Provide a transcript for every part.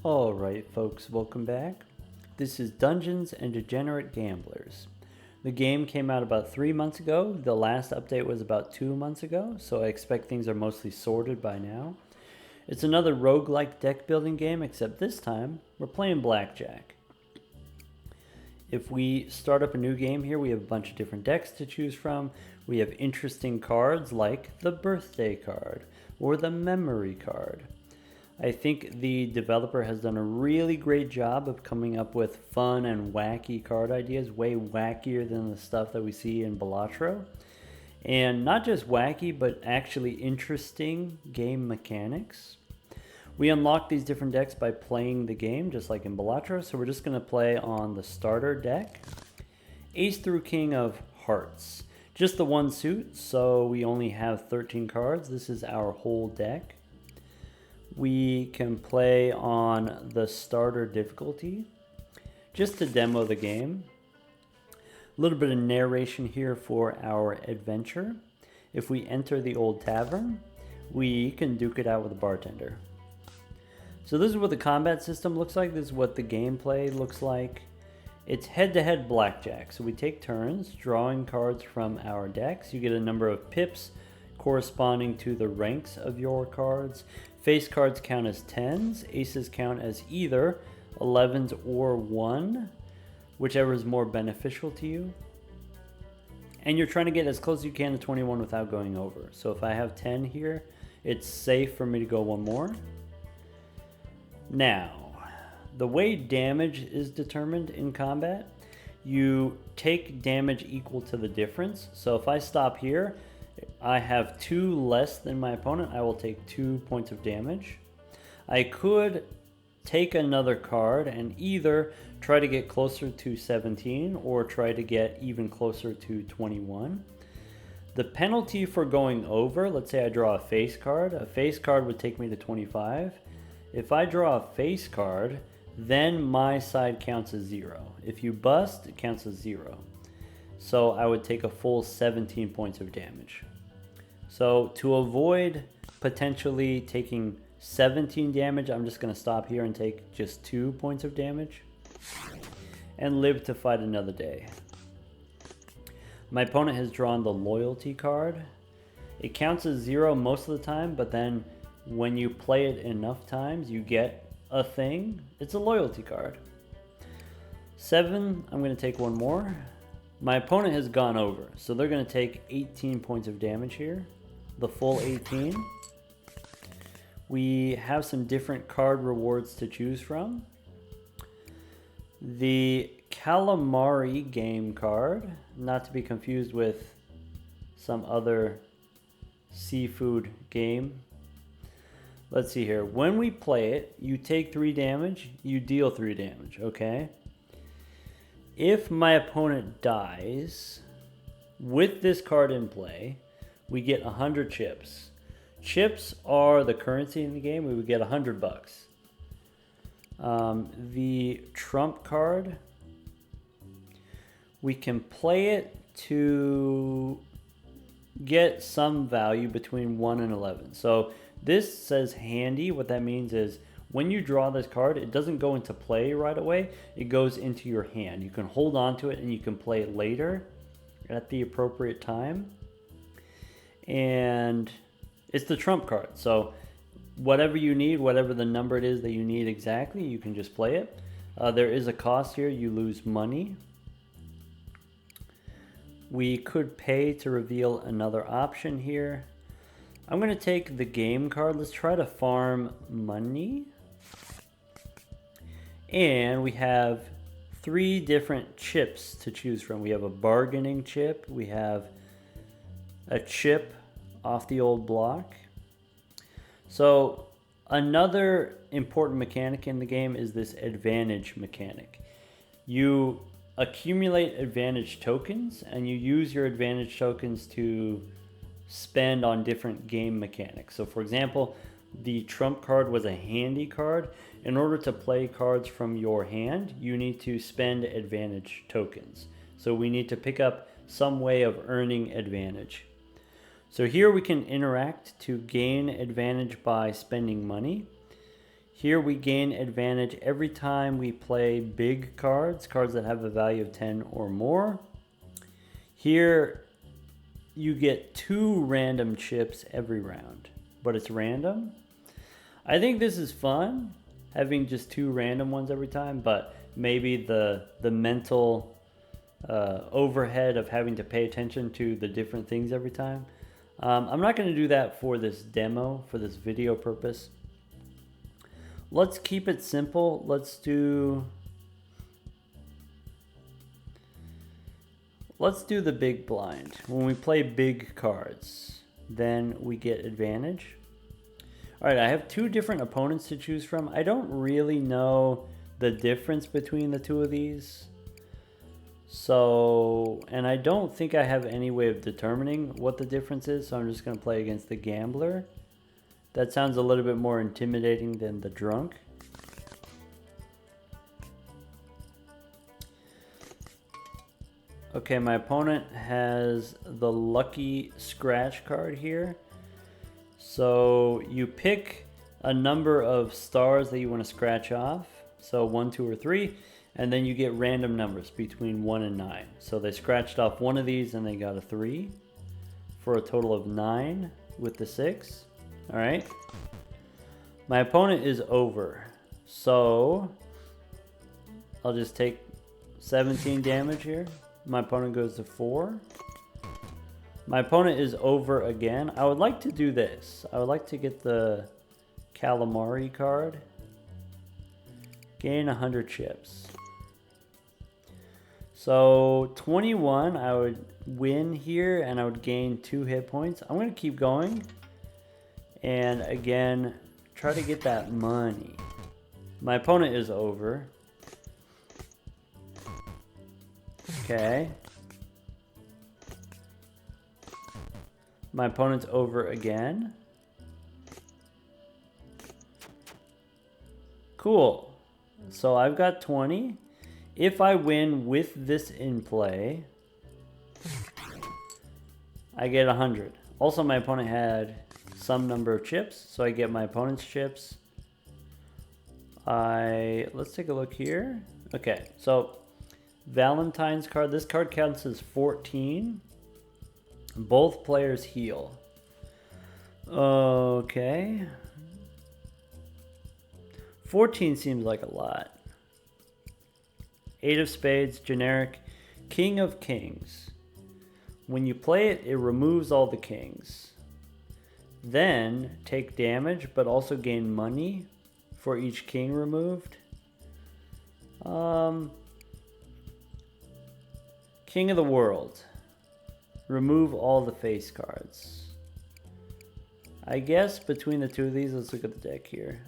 Alright folks, welcome back. This is Dungeons and Degenerate Gamblers. The game came out about 3 months ago. The last update was about 2 months ago, so I expect things are mostly sorted by now. It's another roguelike deck building game, except this time we're playing Blackjack. If we start up a new game here, we have a bunch of different decks to choose from. We have interesting cards like the birthday card or the memory card. I think the developer has done a really great job of coming up with fun and wacky card ideas, way wackier than the stuff that we see in Balatro. And not just wacky, but actually interesting game mechanics. We unlock these different decks by playing the game, just like in Balatro, so we're just going to play on the starter deck. Ace through King of Hearts. Just the one suit, so we only have 13 cards. This is our whole deck. We can play on the starter difficulty just to demo the game. A little bit of narration here for our adventure. If we enter the old tavern, we can duke it out with a bartender. So this is what the combat system looks like. This is what the gameplay looks like. It's head-to-head blackjack. So we take turns drawing cards from our decks. You get a number of pips corresponding to the ranks of your cards. Face cards count as 10s. Aces count as either 11s or 1, whichever is more beneficial to you. And you're trying to get as close as you can to 21 without going over. So if I have 10 here, it's safe for me to go one more. Now, the way damage is determined in combat, you take damage equal to the difference. So if I stop here, I have 2 less than my opponent, I will take 2 points of damage. I could take another card and either try to get closer to 17 or try to get even closer to 21. The penalty for going over, let's say I draw a face card would take me to 25. If I draw a face card, then my side counts as 0. If you bust, it counts as 0. So I would take a full 17 points of damage. So to avoid potentially taking 17 damage, I'm just going to stop here and take just 2 points of damage and live to fight another day. My opponent has drawn the loyalty card. It counts as 0 most of the time, but then when you play it enough times, you get a thing. It's a loyalty card. 7, I'm going to take one more. My opponent has gone over, so they're going to take 18 points of damage here. The full 18. We have some different card rewards to choose from. The calamari game card, not to be confused with some other seafood game. Let's see here. When we play it, you take 3 damage, you deal 3 damage, okay? If my opponent dies with this card in play, we get 100 chips. Chips are the currency in the game. We would get 100 bucks. The trump card, we can play it to get some value between 1 and 11. So this says handy. What that means is when you draw this card, it doesn't go into play right away. It goes into your hand. You can hold on to it and you can play it later at the appropriate time. And it's the trump card. So whatever you need, whatever the number it is that you need exactly, you can just play it. There is a cost here. You lose money. We could pay to reveal another option here. I'm going to take the game card. Let's try to farm money. And we have 3 different chips to choose from. We have a bargaining chip. We have a chip off the old block. So another important mechanic in the game is this advantage mechanic. You accumulate advantage tokens and you use your advantage tokens to spend on different game mechanics. So for example, the trump card was a handy card. In order to play cards from your hand, you need to spend advantage tokens. So we need to pick up some way of earning advantage. So here we can interact to gain advantage by spending money. Here we gain advantage every time we play big cards, cards that have a value of 10 or more. Here you get 2 random chips every round, but it's random. I think this is fun, having just 2 random ones every time, but maybe the mental overhead of having to pay attention to the different things every time. I'm not going to do that for this demo, for this video purpose. Let's keep it simple. Let's do the big blind. When we play big cards, then we get advantage. All right, I have 2 different opponents to choose from. I don't really know the difference between the 2 of these. So, and I don't think I have any way of determining what the difference is, so I'm just going to play against the gambler. That sounds a little bit more intimidating than the drunk. Okay, my opponent has the lucky scratch card here. So you pick a number of stars that you want to scratch off. So 1, 2, or 3. And then you get random numbers between 1 and 9. So they scratched off one of these and they got a 3 for a total of 9 with the 6. All right. My opponent is over. So I'll just take 17 damage here. My opponent goes to 4. My opponent is over again. I would like to do this. I would like to get the calamari card. Gain 100 chips. So 21, I would win here and I would gain 2 hit points. I'm going to keep going. And again, try to get that money. My opponent is over. Okay. My opponent's over again. Cool. So I've got 20. If I win with this in play, I get 100. Also, my opponent had some number of chips, so I get my opponent's chips. Let's take a look here. Okay, so Valentine's card. This card counts as 14. Both players heal. Okay. 14 seems like a lot. 8 of spades, generic, king of kings. When you play it, it removes all the kings. Then take damage, but also gain money for each king removed. King of the world. Remove all the face cards. I guess between the 2 of these, let's look at the deck here.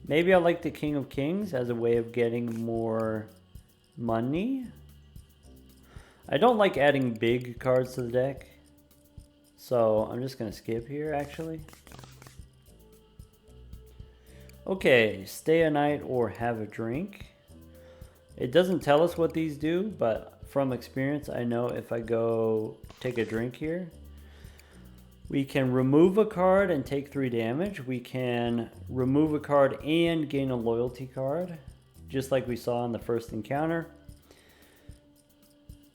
Maybe I like the King of Kings as a way of getting more money. I don't like adding big cards to the deck. So I'm just going to skip here, actually. Okay, stay a night or have a drink. It doesn't tell us what these do, but from experience, I know if I go take a drink here, we can remove a card and take 3 damage. We can remove a card and gain a loyalty card, just like we saw in the first encounter.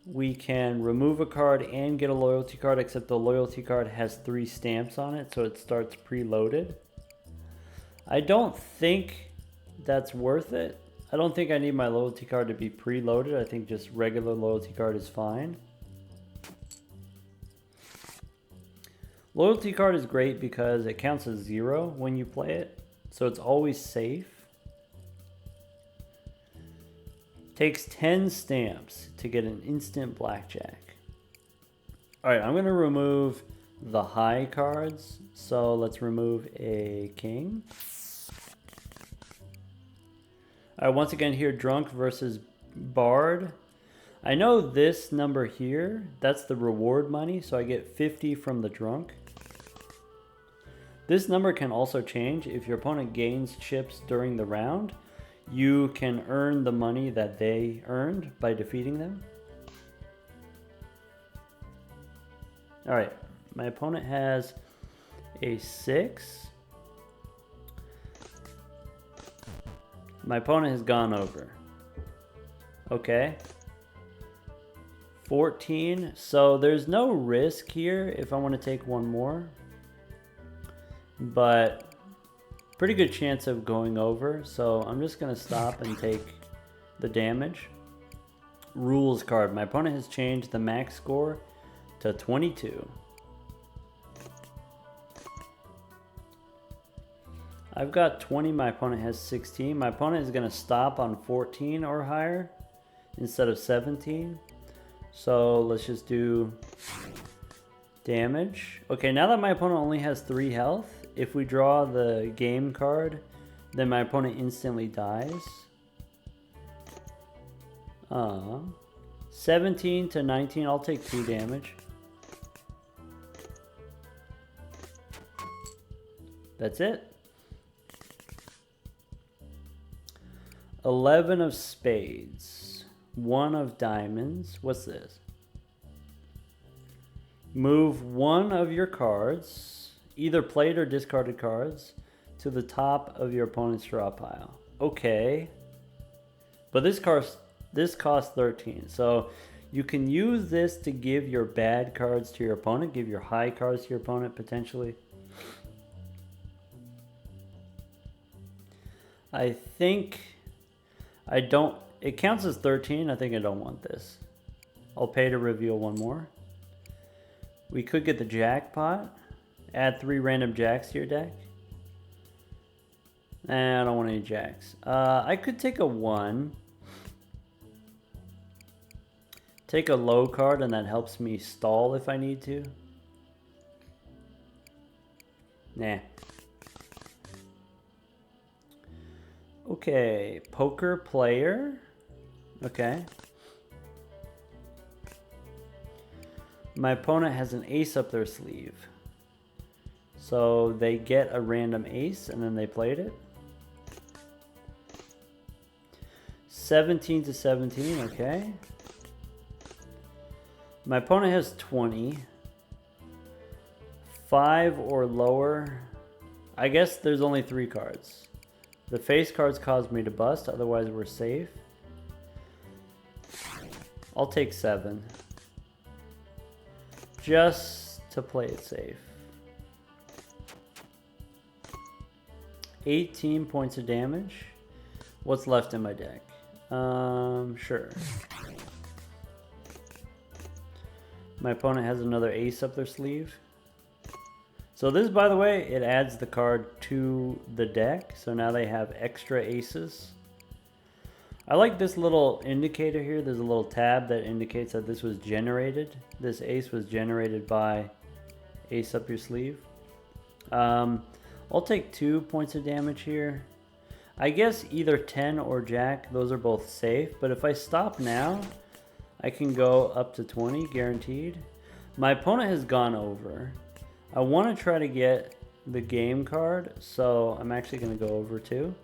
We can remove a card and get a loyalty card, except the loyalty card has 3 stamps on it, so it starts preloaded. I don't think that's worth it. I don't think I need my loyalty card to be preloaded. I think just regular loyalty card is fine. Loyalty card is great because it counts as 0 when you play it, so it's always safe. Takes 10 stamps to get an instant blackjack. Alright, I'm going to remove the high cards, so let's remove a king. Alright, once again here, drunk versus bard. I know this number here, that's the reward money, so I get 50 from the drunk. This number can also change. If your opponent gains chips during the round, you can earn the money that they earned by defeating them. Alright, my opponent has a 6. My opponent has gone over. Okay. 14. So there's no risk here if I want to take one more. But pretty good chance of going over. So I'm just going to stop and take the damage. Rules card. My opponent has changed the max score to 22. I've got 20. My opponent has 16. My opponent is going to stop on 14 or higher instead of 17. So let's just do damage. Okay, now that my opponent only has 3 health, if we draw the game card, then my opponent instantly dies. 17 to 19, I'll take 2 damage. That's it. 11 of spades. 1 of diamonds. What's this? Move one of your cards, either played or discarded cards, to the top of your opponent's draw pile. Okay. But this costs 13. So you can use this to give your bad cards to your opponent, give your high cards to your opponent potentially. I think I don't, it counts as 13. I think I don't want this. I'll pay to reveal one more. We could get the jackpot. Add 3 random jacks to your deck. Nah, I don't want any jacks. I could take a 1. Take a low card, and that helps me stall if I need to. Nah. Okay, poker player. Okay. My opponent has an ace up their sleeve. So they get a random ace and then they played it. 17 to 17, okay. My opponent has 20. 5 or lower. I guess there's only 3 cards. The face cards cause me to bust, otherwise we're safe. I'll take 7. Just to play it safe. 18 points of damage. What's left in my deck? Sure. My opponent has another ace up their sleeve. So this, by the way, it adds the card to the deck. So now they have extra aces. I like this little indicator here. There's a little tab that indicates that this was generated. This ace was generated by ace up your sleeve. I'll take 2 points of damage here. I guess either 10 or jack, those are both safe. But if I stop now, I can go up to 20, guaranteed. My opponent has gone over. I want to try to get the game card, so I'm actually going to go over too.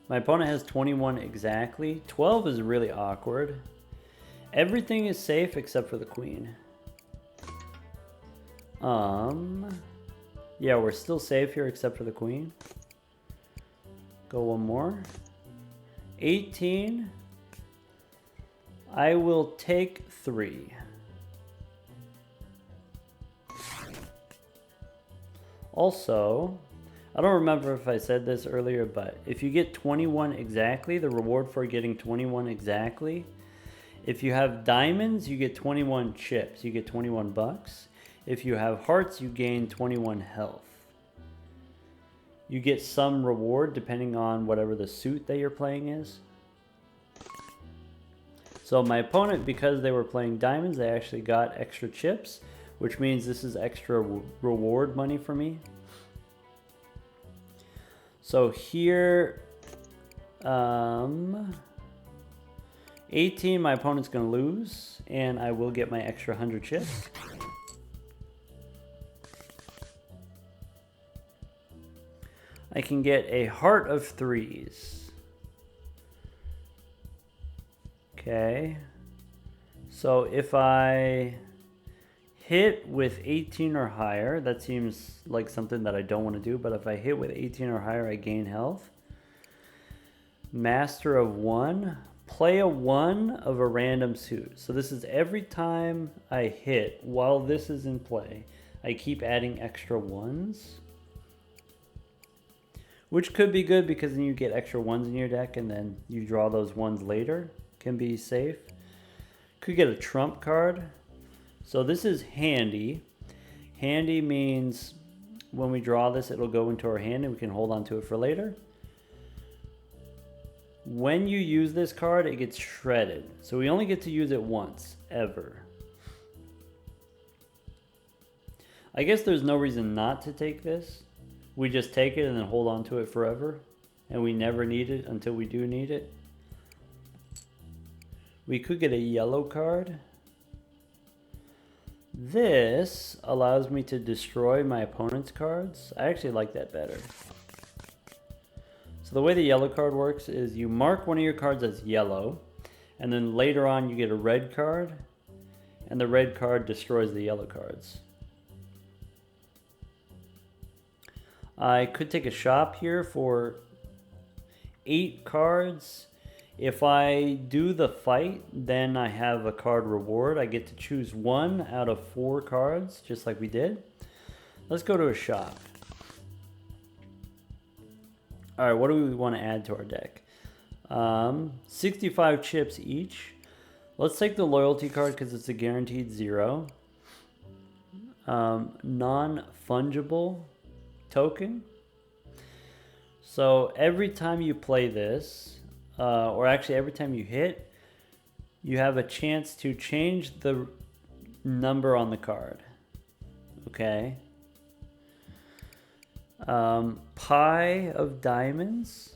My opponent has 21 exactly. 12 is really awkward. Everything is safe except for the queen. Yeah, we're still safe here except for the queen. Go one more. 18. I will take 3. Also, I don't remember if I said this earlier, but if you get 21 exactly, the reward for getting 21 exactly, if you have diamonds, you get 21 chips. You get 21 bucks. If you have hearts, you gain 21 health. You get some reward depending on whatever the suit that you're playing is. So my opponent, because they were playing diamonds, they actually got extra chips, which means this is extra reward money for me. So here, 18, my opponent's going to lose, and I will get my extra 100 chips. I can get a heart of 3s. Okay. So if I hit with 18 or higher, that seems like something that I don't want to do, but if I hit with 18 or higher, I gain health. Master of 1. Play a 1 of a random suit. So this is every time I hit while this is in play, I keep adding extra 1s. Which could be good because then you get extra 1s in your deck and then you draw those 1s later. Can be safe. Could get a trump card. So this is handy. Handy means when we draw this, it'll go into our hand and we can hold on to it for later. When you use this card, it gets shredded. So we only get to use it once, ever. I guess there's no reason not to take this. We just take it and then hold on to it forever. And we never need it until we do need it. We could get a yellow card. This allows me to destroy my opponent's cards. I actually like that better. So the way the yellow card works is you mark one of your cards as yellow, and then later on you get a red card, and the red card destroys the yellow cards. I could take a shop here for 8 cards. If I do the fight, then I have a card reward. I get to choose 1 out of 4 cards, just like we did. Let's go to a shop. All right, what do we want to add to our deck? 65 chips each. Let's take the loyalty card because it's a guaranteed 0. Non-fungible token. So every time you play this, or actually every time you hit, you have a chance to change the number on the card. Okay. Pie of Diamonds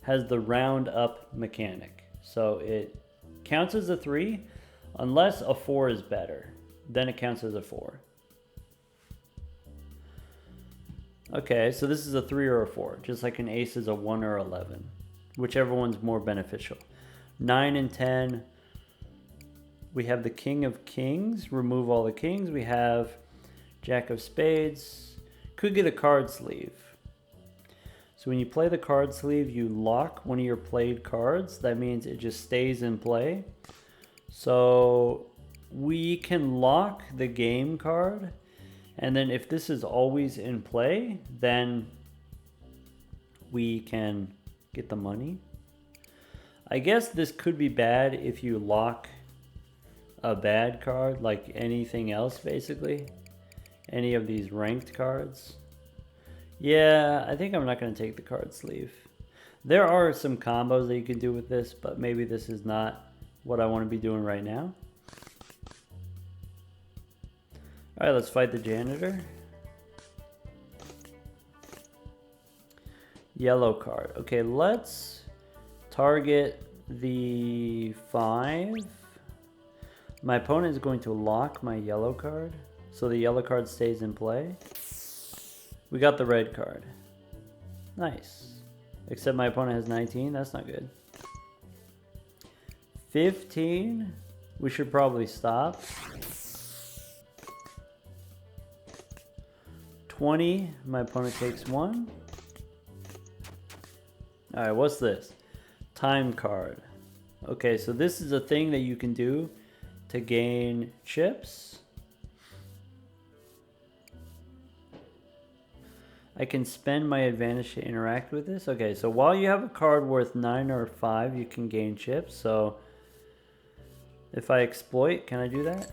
has the round up mechanic. So it counts as a 3 unless a 4 is better. Then it counts as a 4. Okay, so this is a 3 or a 4, just like an ace is a 1 or 11, whichever one's more beneficial. 9 and 10, we have the King of Kings, remove all the kings. We have Jack of Spades, could get a card sleeve. So when you play the card sleeve, you lock one of your played cards. That means it just stays in play. So we can lock the game card. And then if this is always in play, then we can get the money. I guess this could be bad if you lock a bad card, like anything else basically. Any of these ranked cards. Yeah, I think I'm not going to take the card sleeve. There are some combos that you can do with this, but maybe this is not what I want to be doing right now. Alright, let's fight the janitor. Yellow card. Okay, let's target the 5. My opponent is going to lock my yellow card, so the yellow card stays in play. We got the red card. Nice. Except my opponent has 19. That's not good. 15. We should probably stop. 20. My opponent takes 1. Alright, what's this? Time card. Okay, so this is a thing that you can do to gain chips. I can spend my advantage to interact with this. Okay, so while you have a card worth 9 or 5, you can gain chips. So if I exploit, can I do that?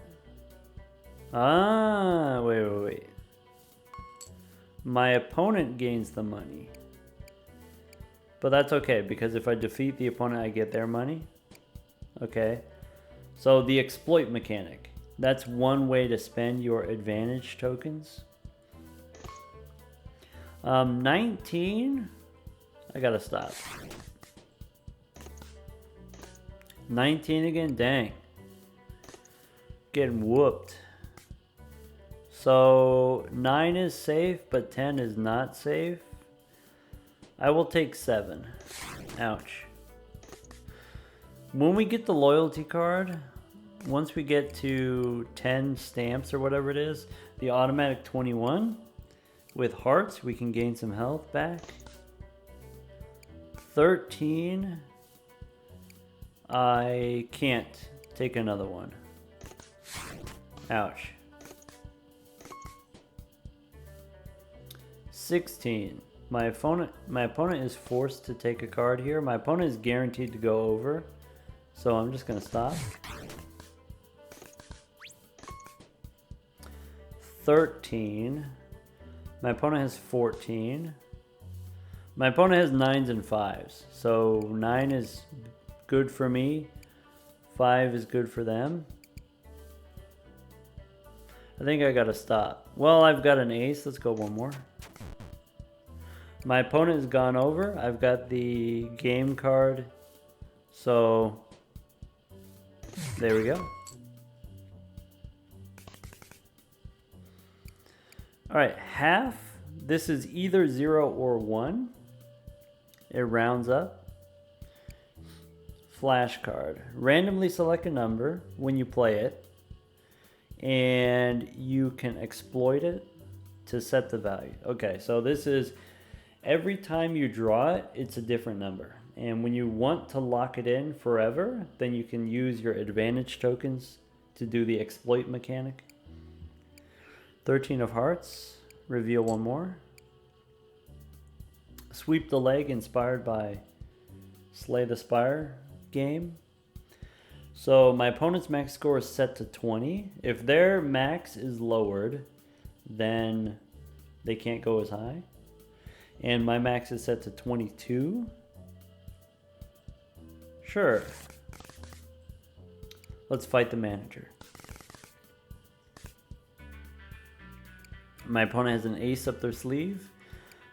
Ah, wait. My opponent gains the money. But that's okay, because if I defeat the opponent, I get their money. Okay. So the exploit mechanic. That's one way to spend your advantage tokens. 19. I gotta stop. 19 again? Dang. Getting whooped. So 9 is safe, but 10 is not safe. I will take 7. Ouch. When we get the loyalty card, once we get to 10 stamps or whatever it is, the automatic 21 with hearts, we can gain some health back. 13, I can't take another one. Ouch. 16. My opponent is forced to take a card here. My opponent is guaranteed to go over, so I'm just gonna stop. 13. My opponent has 14. My opponent has 9s and 5s, so 9 is good for me. 5 is good for them. I think I gotta stop. Well, I've got an ace. Let's go one more. My opponent has gone over. I've got the game card. So, there we go. Alright, half. This is either 0 or 1. It rounds up. Flash card. Randomly select a number when you play it, and you can exploit it to set the value. Okay, so this is every time you draw it, it's a different number. And when you want to lock it in forever, then you can use your advantage tokens to do the exploit mechanic. 13 of hearts. Reveal one more. Sweep the leg, inspired by Slay the Spire game. So my opponent's max score is set to 20. If their max is lowered, then they can't go as high. And my max is set to 22. Sure. Let's fight the manager. My opponent has an ace up their sleeve,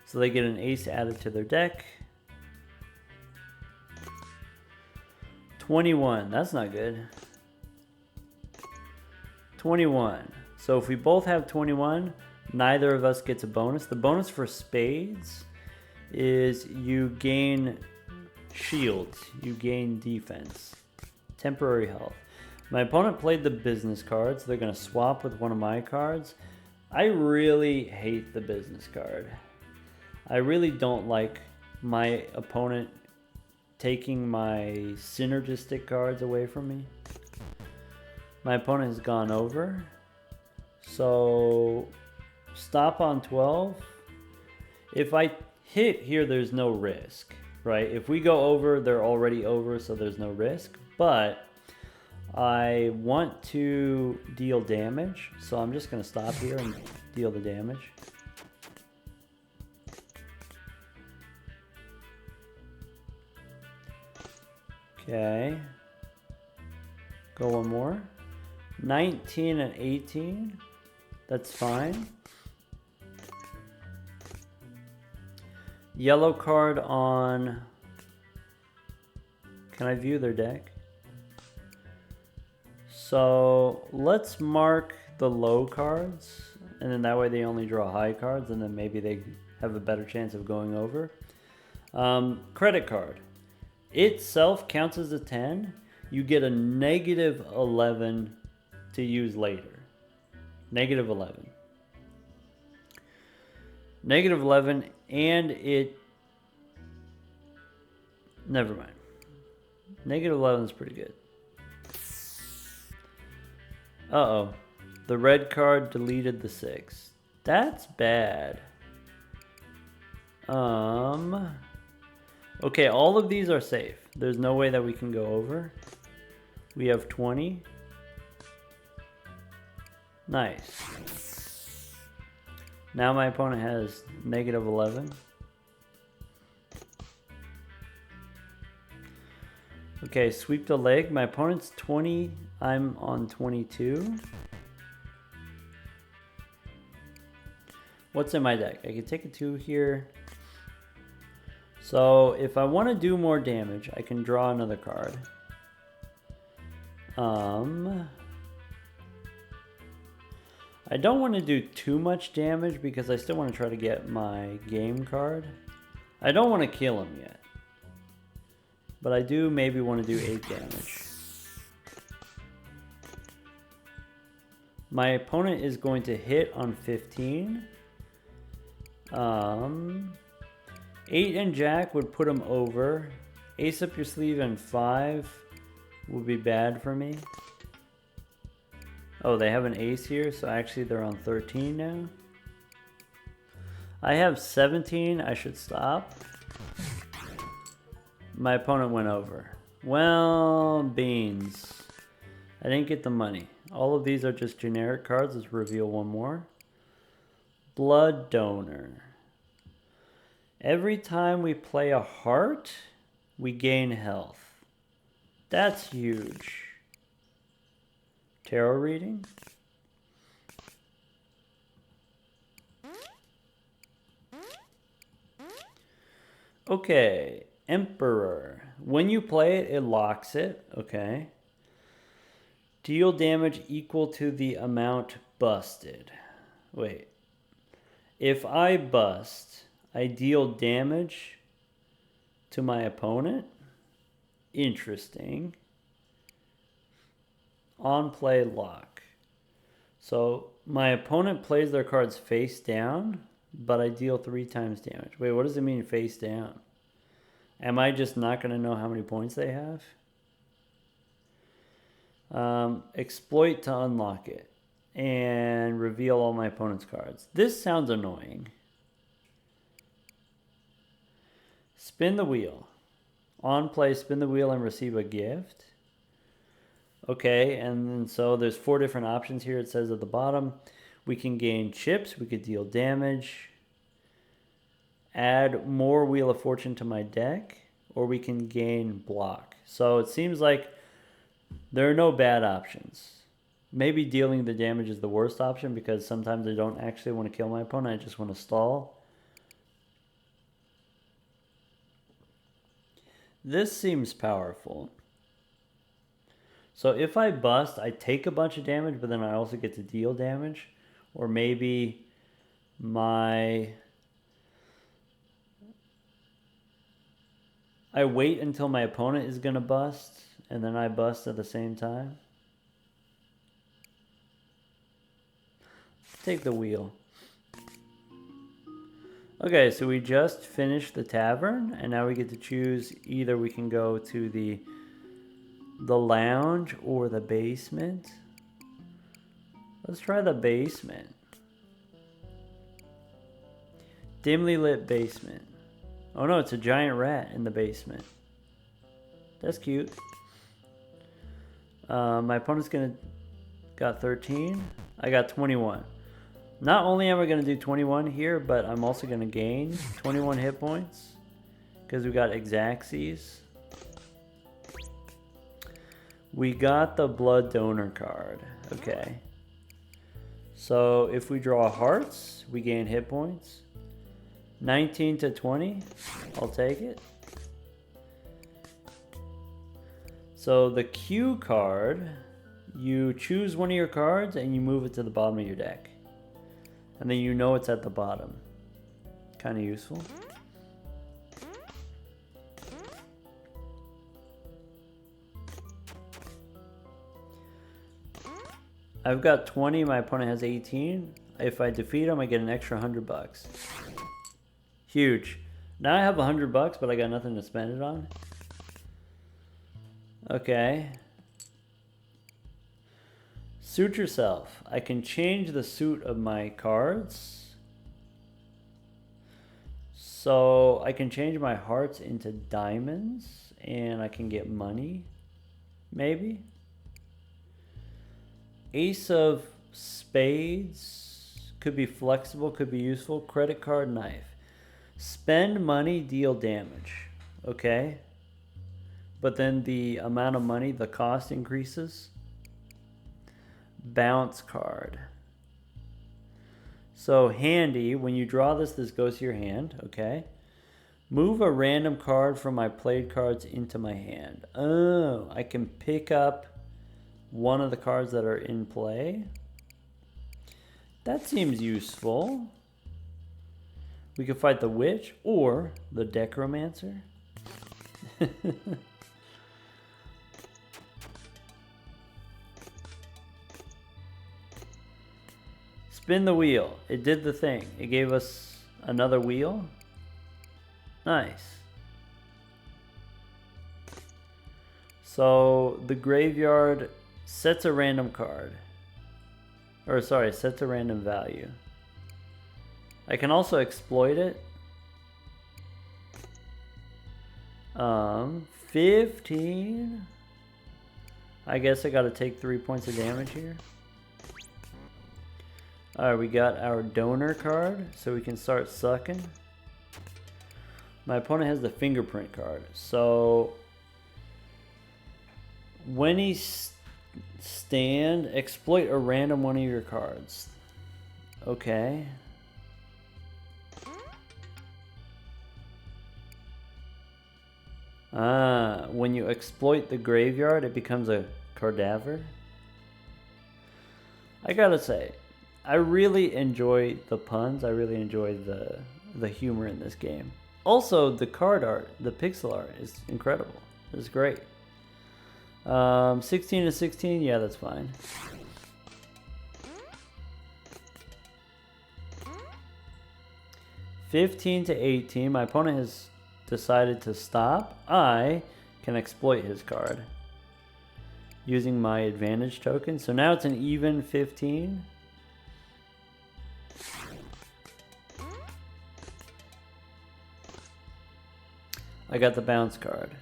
so they get an ace added to their deck. 21, that's not good. 21. So if we both have 21, neither of us gets a bonus. The bonus for spades is you gain shields, you gain defense, temporary health. My opponent played the business card, so they're going to swap with one of my cards. I really hate the business card. I really don't like my opponent taking my synergistic cards away from me. My opponent has gone over. So stop on 12. If I hit here, there's no risk, right? If we go over, they're already over, so there's no risk. But I want to deal damage, so I'm just going to stop here and deal the damage. Okay. Go one more. 19 and 18. That's fine. Yellow card on... Can I view their deck? So let's mark the low cards, and then that way they only draw high cards, and then maybe they have a better chance of going over. Credit card. Itself counts as a 10. You get a negative 11 to use later. Negative 11. Negative 11, and it... Never mind. Negative 11 is pretty good. Uh-oh. The red card deleted the 6. That's bad. Okay, all of these are safe. There's no way that we can go over. We have 20. Nice. Now my opponent has negative 11. Okay, sweep the leg. My opponent's 20. I'm on 22. What's in my deck? I can take a 2 here. So if I want to do more damage, I can draw another card. I don't want to do too much damage because I still want to try to get my game card. I don't want to kill him yet. But I do maybe want to do 8 damage. My opponent is going to hit on 15. 8 and Jack would put him over. Ace up your sleeve and 5 would be bad for me. Oh, they have an ace here, so actually they're on 13 now. I have 17, I should stop. My opponent went over. Well, beans. I didn't get the money. All of these are just generic cards. Let's reveal one more. Blood Donor. Every time we play a heart, we gain health. That's huge. Tarot reading. Okay, Emperor. When you play it, it locks it. Okay. Deal damage equal to the amount busted. Wait. If I bust, I deal damage to my opponent. Interesting. On play lock. So my opponent plays their cards face down, but I deal 3 times damage. Wait, what does it mean face down? Am I just not going to know how many points they have? Exploit to unlock it and reveal all my opponent's cards. This sounds annoying. Spin the wheel. On play, spin the wheel and receive a gift. Okay, and then so there's 4 different options here. It says at the bottom, we can gain chips, we could deal damage, add more Wheel of Fortune to my deck, or we can gain block. So it seems like there are no bad options. Maybe dealing the damage is the worst option because sometimes I don't actually want to kill my opponent. I just want to stall. This seems powerful. So if I bust, I take a bunch of damage, but then I also get to deal damage. Or maybe I wait until my opponent is going to bust, and then I bust at the same time. Take the wheel. Okay, so we just finished the tavern, and now we get to choose either we can go to the lounge or the basement. Let's try the basement. Dimly lit basement. Oh no, it's a giant rat in the basement. That's cute. My opponent's got 13. I got 21. Not only am I going to do 21 here, but I'm also going to gain 21 hit points because we got Exaxes. We got the Blood Donor card. Okay. So if we draw hearts, we gain hit points. 19 to 20. I'll take it. So the Q card, you choose one of your cards and you move it to the bottom of your deck. And then you know it's at the bottom. Kind of useful. I've got 20, my opponent has 18. If I defeat him, I get an extra $100. Huge. Now I have $100, but I got nothing to spend it on. Okay. Suit yourself. I can change the suit of my cards. So I can change my hearts into diamonds and I can get money. Maybe. Ace of spades could be flexible, could be useful. Credit card, knife. Spend money, deal damage. Okay. But then the amount of money, the cost increases. Bounce card. So handy, when you draw this, this goes to your hand. Okay. Move a random card from my played cards into my hand. Oh, I can pick up one of the cards that are in play. That seems useful. We could fight the witch or the Degeromancer. Spin the wheel. It did the thing. It gave us another wheel. Nice. So the graveyard sets a random card. Or sorry, sets a random value. I can also exploit it. 15. I guess I gotta take 3 points of damage here. Alright, we got our donor card, so we can start sucking. My opponent has the fingerprint card, so when he stand, exploit a random one of your cards. Okay. When you exploit the graveyard, it becomes a cadaver. I gotta say, I really enjoy the puns. I really enjoy the humor in this game. Also, the card art, the pixel art is incredible. It's great. 16 to 16, yeah, that's fine. $15 to 18. My opponent has decided to stop. I can exploit his card using my advantage token. So now it's an even 15. I got the bounce card.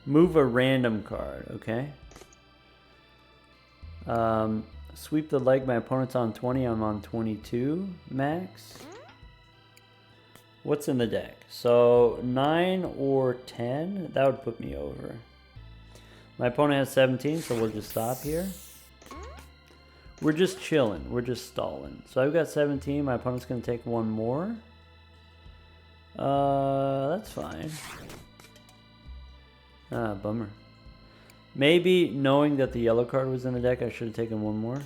Move a random card, okay? Sweep the leg. My opponent's on 20. I'm on 22 max. What's in the deck? So 9 or 10, that would put me over. My opponent has 17, so we'll just stop here. We're just chilling. We're just stalling. So I've got 17. My opponent's going to take one more. That's fine. Ah, bummer. Maybe knowing that the yellow card was in the deck, I should have taken one more.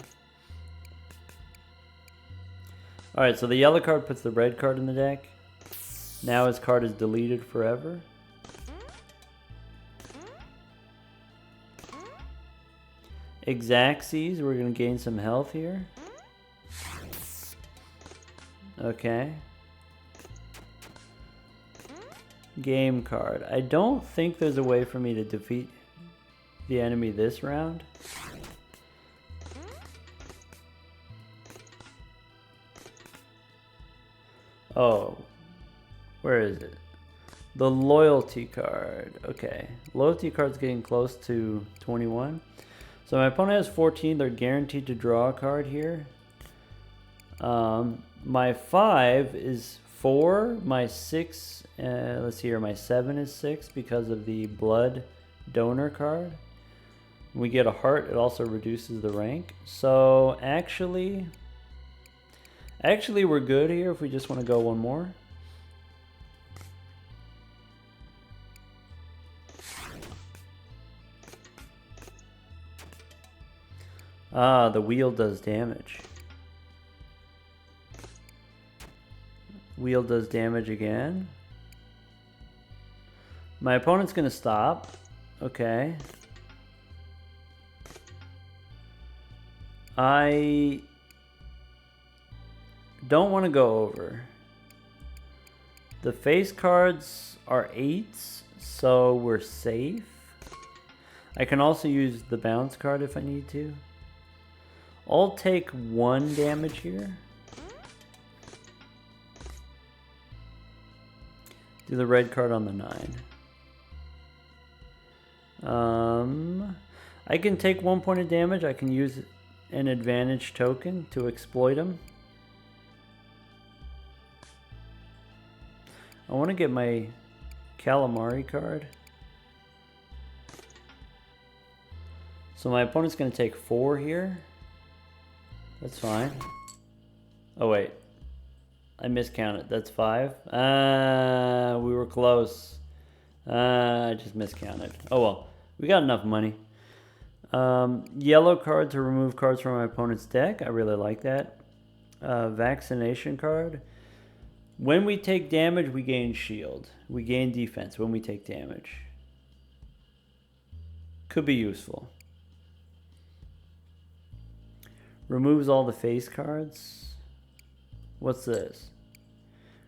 Alright, so the yellow card puts the red card in the deck. Now his card is deleted forever. Exacxies, we're going to gain some health here. Okay. Game card. I don't think there's a way for me to defeat the enemy this round. Oh. Where is it? The loyalty card. Okay. Loyalty card's getting close to 21. So my opponent has 14. They're guaranteed to draw a card here. My 5 is 4. My 6, let's see here. My 7 is 6 because of the blood donor card. When we get a heart, it also reduces the rank. So actually we're good here if we just want to go one more. Ah, the wheel does damage. Wheel does damage again. My opponent's going to stop. Okay. I don't want to go over. The face cards are 8s, so we're safe. I can also use the bounce card if I need to. I'll take 1 damage here. Do the red card on the 9. I can take 1 point of damage. I can use an advantage token to exploit him. I want to get my calamari card. So my opponent's going to take 4 here. That's fine. Oh wait, I miscounted. That's 5. We were close. I just miscounted. Oh well, we got enough money. Yellow card to remove cards from my opponent's deck. I really like that. Vaccination card. When we take damage, we gain shield. We gain defense when we take damage. Could be useful. Removes all the face cards. What's this?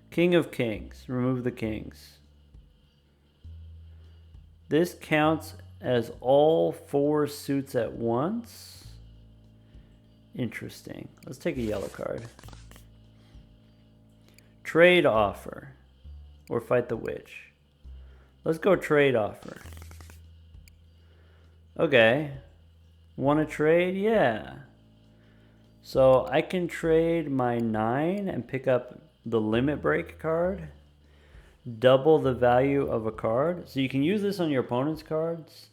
King of Kings. Remove the kings. This counts as all 4 suits at once. Interesting. Let's take a yellow card. Trade offer. Or fight the witch. Let's go trade offer. Okay. Want to trade? Yeah. So I can trade my 9 and pick up the limit break card. Double the value of a card. So you can use this on your opponent's cards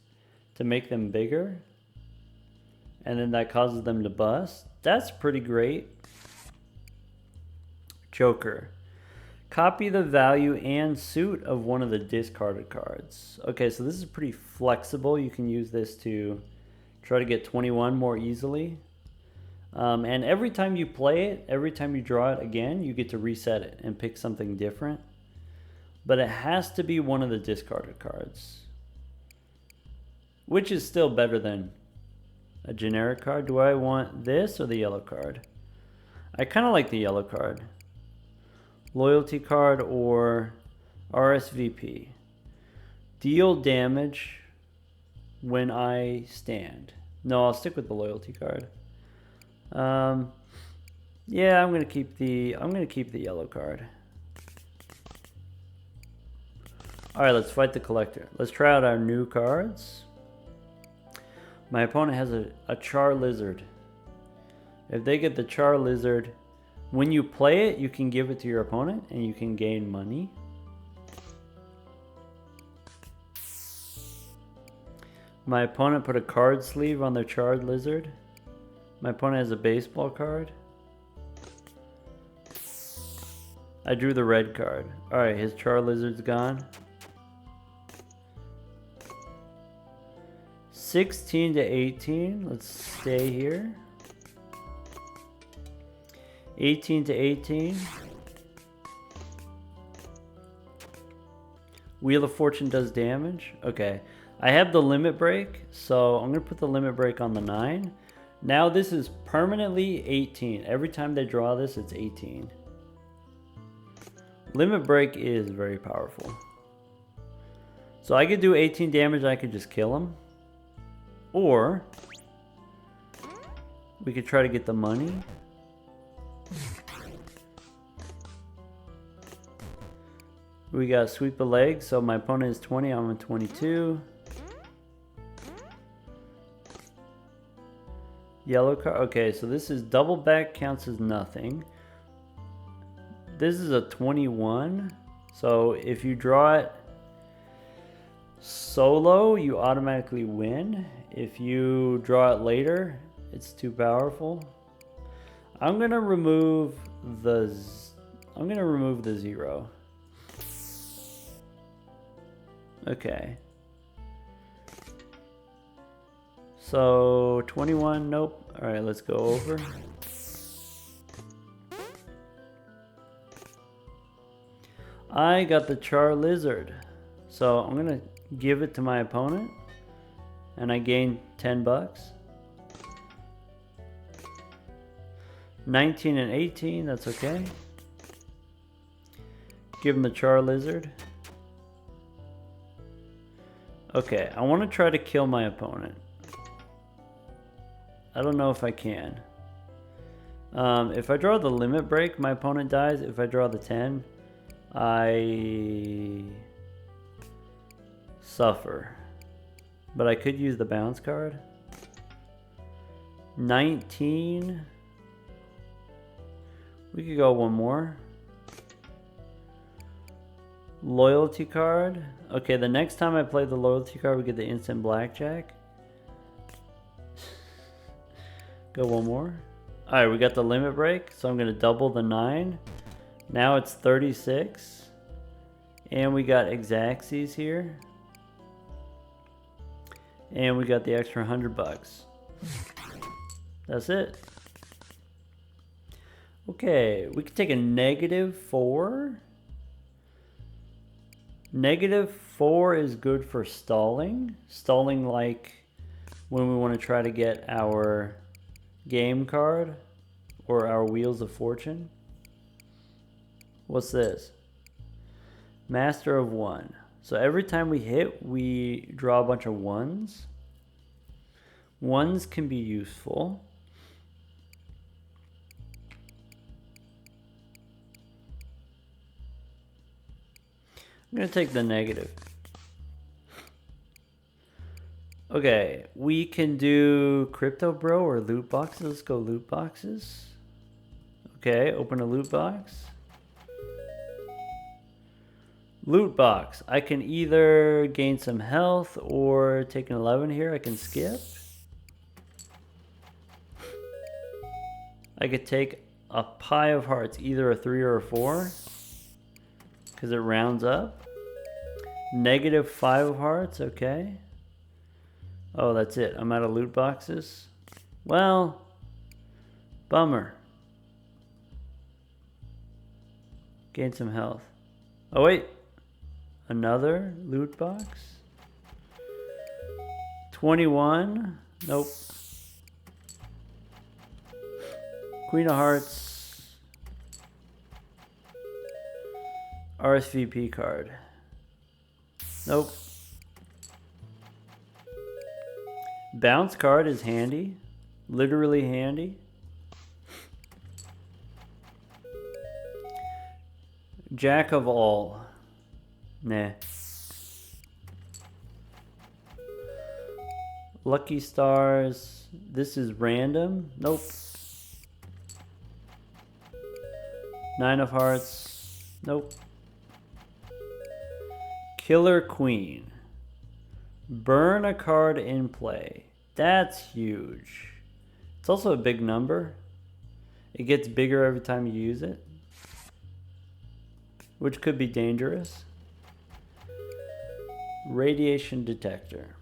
to make them bigger. And then that causes them to bust. That's pretty great. Joker. Copy the value and suit of one of the discarded cards. Okay, so this is pretty flexible. You can use this to try to get 21 more easily. And every time you play it, every time you draw it again, you get to reset it and pick something different. But it has to be one of the discarded cards. Which is still better than a generic card. Do I want this or the yellow card? I kind of like the yellow card. Loyalty card or RSVP. Deal damage when I stand. No, I'll stick with the loyalty card. Yeah, I'm gonna keep the yellow card. All right, let's fight the collector. Let's try out our new cards. My opponent has a Char Lizard. If they get the Char Lizard, when you play it, you can give it to your opponent and you can gain money. My opponent put a card sleeve on their Charred Lizard. My opponent has a baseball card. I drew the red card. Alright, his Charred Lizard's gone. 16 to 18. Let's stay here. 18 to 18. Wheel of Fortune does damage. Okay. I have the limit break, so I'm going to put the limit break on the 9. Now this is permanently 18. Every time they draw this, it's 18. Limit break is very powerful. So I could do 18 damage, I could just kill him. Or we could try to get the money. We got sweep the leg, so my opponent is 20, I'm at 22. Yellow card, okay, so this is double back, counts as nothing. This is a 21, so if you draw it solo, you automatically win. If you draw it later, it's too powerful. I'm gonna remove the 0. Okay. So 21, nope. All right, let's go over. I got the Char Lizard. So I'm gonna give it to my opponent and I gain 10 bucks. 19 and 18, that's okay. Give him the Char Lizard. Okay, I want to try to kill my opponent. I don't know if I can. If I draw the limit break, my opponent dies. If I draw the 10, I suffer. But I could use the bounce card. 19. We could go one more. Loyalty card. Okay, the next time I play the loyalty card, we get the instant blackjack. Go one more. Alright, we got the limit break, so I'm going to double the 9. Now it's 36. And we got Exacxies here. And we got the extra 100 bucks. That's it. Okay, we can take a -4. -4 is good for stalling. Stalling like when we want to try to get our game card or our Wheels of Fortune. What's this? Master of One. So every time we hit, we draw a bunch of ones. Ones can be useful. I'm going to take the negative. Okay, we can do Crypto Bro or loot boxes. Let's go loot boxes. Okay, open a loot box. Loot box. I can either gain some health or take an 11 here. I can skip. I could take a pie of hearts, either a 3 or a 4, because it rounds up. Negative 5 of hearts, okay. Oh, that's it. I'm out of loot boxes. Well, bummer. Gain some health. Oh, wait. Another loot box. 21. Nope. Queen of Hearts. RSVP card. Nope. Bounce card is handy. Literally handy. Jack of all. Nah. Lucky stars. This is random. Nope. 9 of hearts. Nope. Killer Queen. Burn a card in play. That's huge. It's also a big number. It gets bigger every time you use it, which could be dangerous. Radiation detector.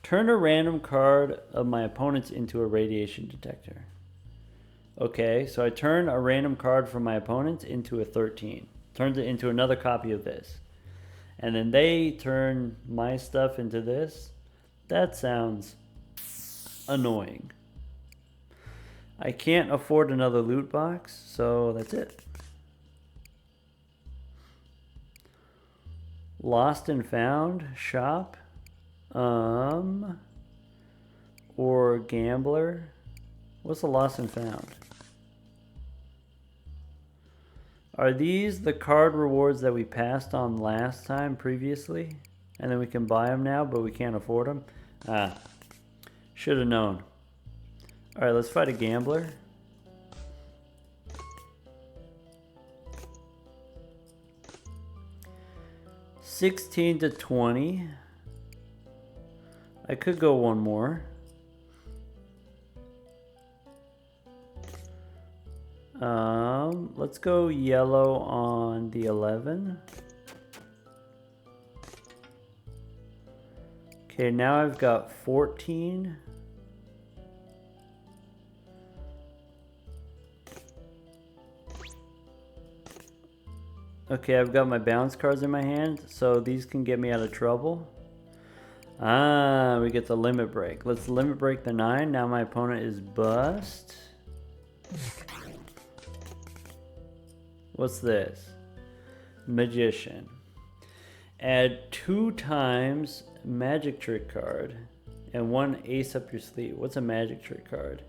Turn a random card of my opponent's into a radiation detector. Okay, so I turn a random card from my opponent's into a 13. Turns it into another copy of this. And then they turn my stuff into this. That sounds annoying. I can't afford another loot box, so that's it. Lost and found shop, or gambler. What's the lost and found? Are these the card rewards that we passed on last time previously? And then we can buy them now, but we can't afford them? Ah, should have known. All right, let's fight a gambler. $16 to $20. I could go one more. Let's go yellow on the 11. Okay, now I've got 14. Okay, I've got my bounce cards in my hand, so these can get me out of trouble. Ah, we get the limit break. Let's limit break the 9. Now my opponent is bust. What's this? Magician. Add 2 times magic trick card and 1 ace up your sleeve. What's a magic trick card?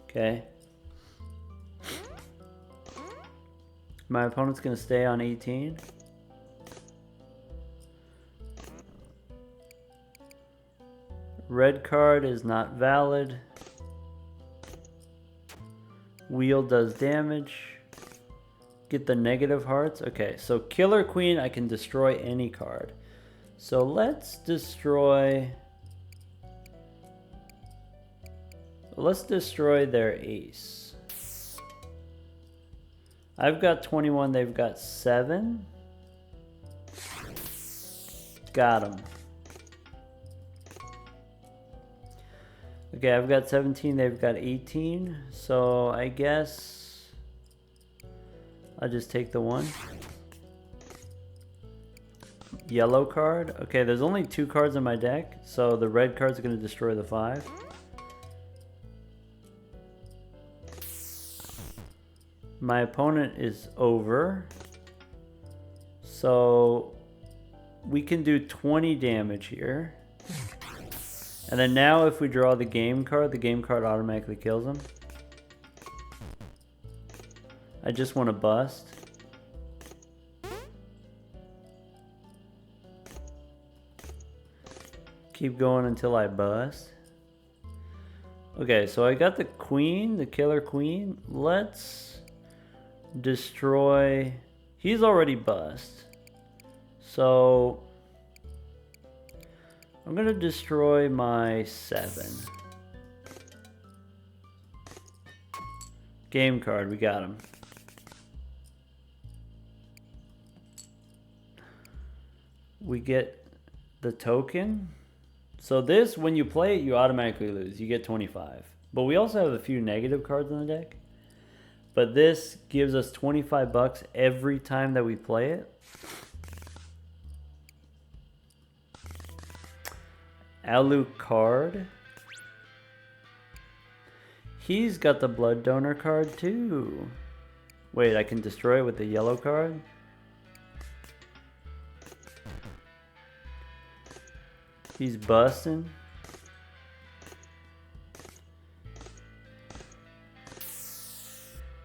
Okay. My opponent's gonna stay on 18. Red card is not valid. Wheel does damage. Get the negative hearts. Okay, so Killer Queen, I can destroy any card. So let's destroy... Let's destroy their ace. I've got 21, they've got 7. Got them. Okay, I've got 17, they've got 18. So I guess I'll just take the 1. Yellow card. Okay, there's only 2 cards in my deck, so the red card's going to destroy the 5. My opponent is over, so we can do 20 damage here. And then now if we draw the game card automatically kills him. I just want to bust. Keep going until I bust. Okay, so I got the queen, the killer queen. Let's destroy. He's already bust. So I'm gonna destroy my 7. Game card, we got him. We get the token. So this, when you play it, you automatically lose. You get 25. But we also have a few negative cards in the deck. But this gives us 25 bucks every time that we play it. Alucard. He's got the blood donor card too. Wait, I can destroy it with the yellow card? He's busting.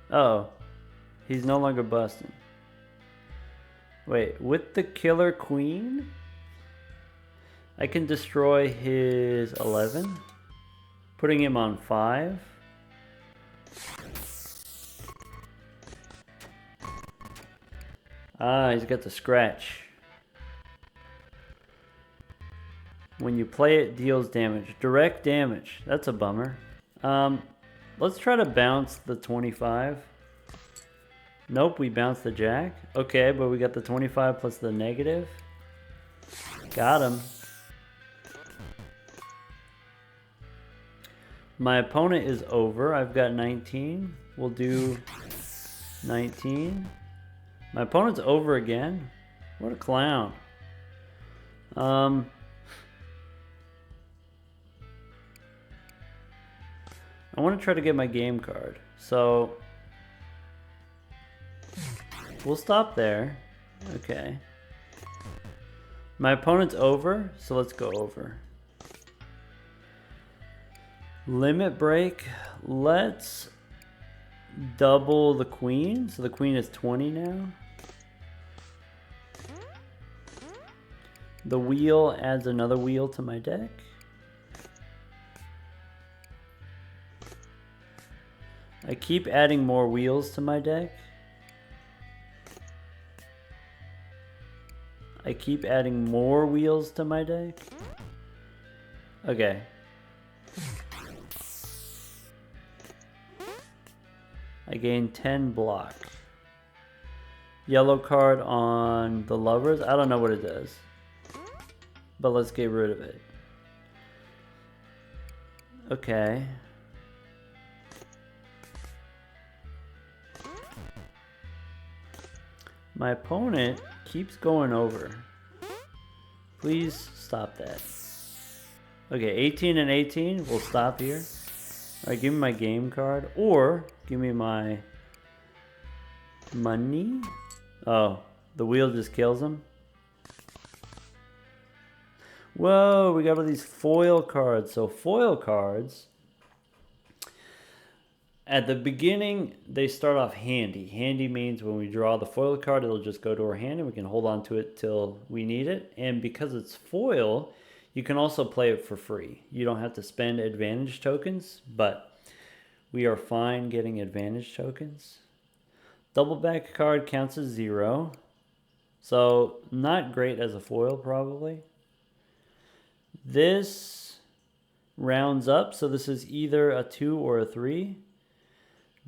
Oh, he's no longer busting. Wait, with the killer queen, I can destroy his 11, putting him on 5. Ah, he's got the scratch. When you play it, deals damage. Direct damage. That's a bummer. Let's try to bounce the 25. Nope, we bounced the jack. Okay, but we got the 25 plus the negative. Got him. My opponent is over. I've got 19. We'll do 19. My opponent's over again. What a clown. I want to try to get my game card. So we'll stop there. Okay. My opponent's over, so let's go over. Limit break. Let's double the queen. So the queen is 20 now. The wheel adds another wheel to my deck. I keep adding more wheels to my deck. I keep adding more wheels to my deck. Okay. I gain 10 block. Yellow card on the lovers. I don't know what it does. But let's get rid of it. Okay. My opponent keeps going over. Please stop that. Okay, 18 and 18. We'll stop here. Alright, give me my game card. Or give me my money. Oh, the wheel just kills him. Whoa, we got all these foil cards. So foil cards, at the beginning, they start off handy. Handy means when we draw the foil card, it'll just go to our hand and we can hold on to it till we need it. And because it's foil, you can also play it for free. You don't have to spend advantage tokens, but we are fine getting advantage tokens. Double back card counts as 0. So not great as a foil probably. This rounds up, so this is either a 2 or a 3.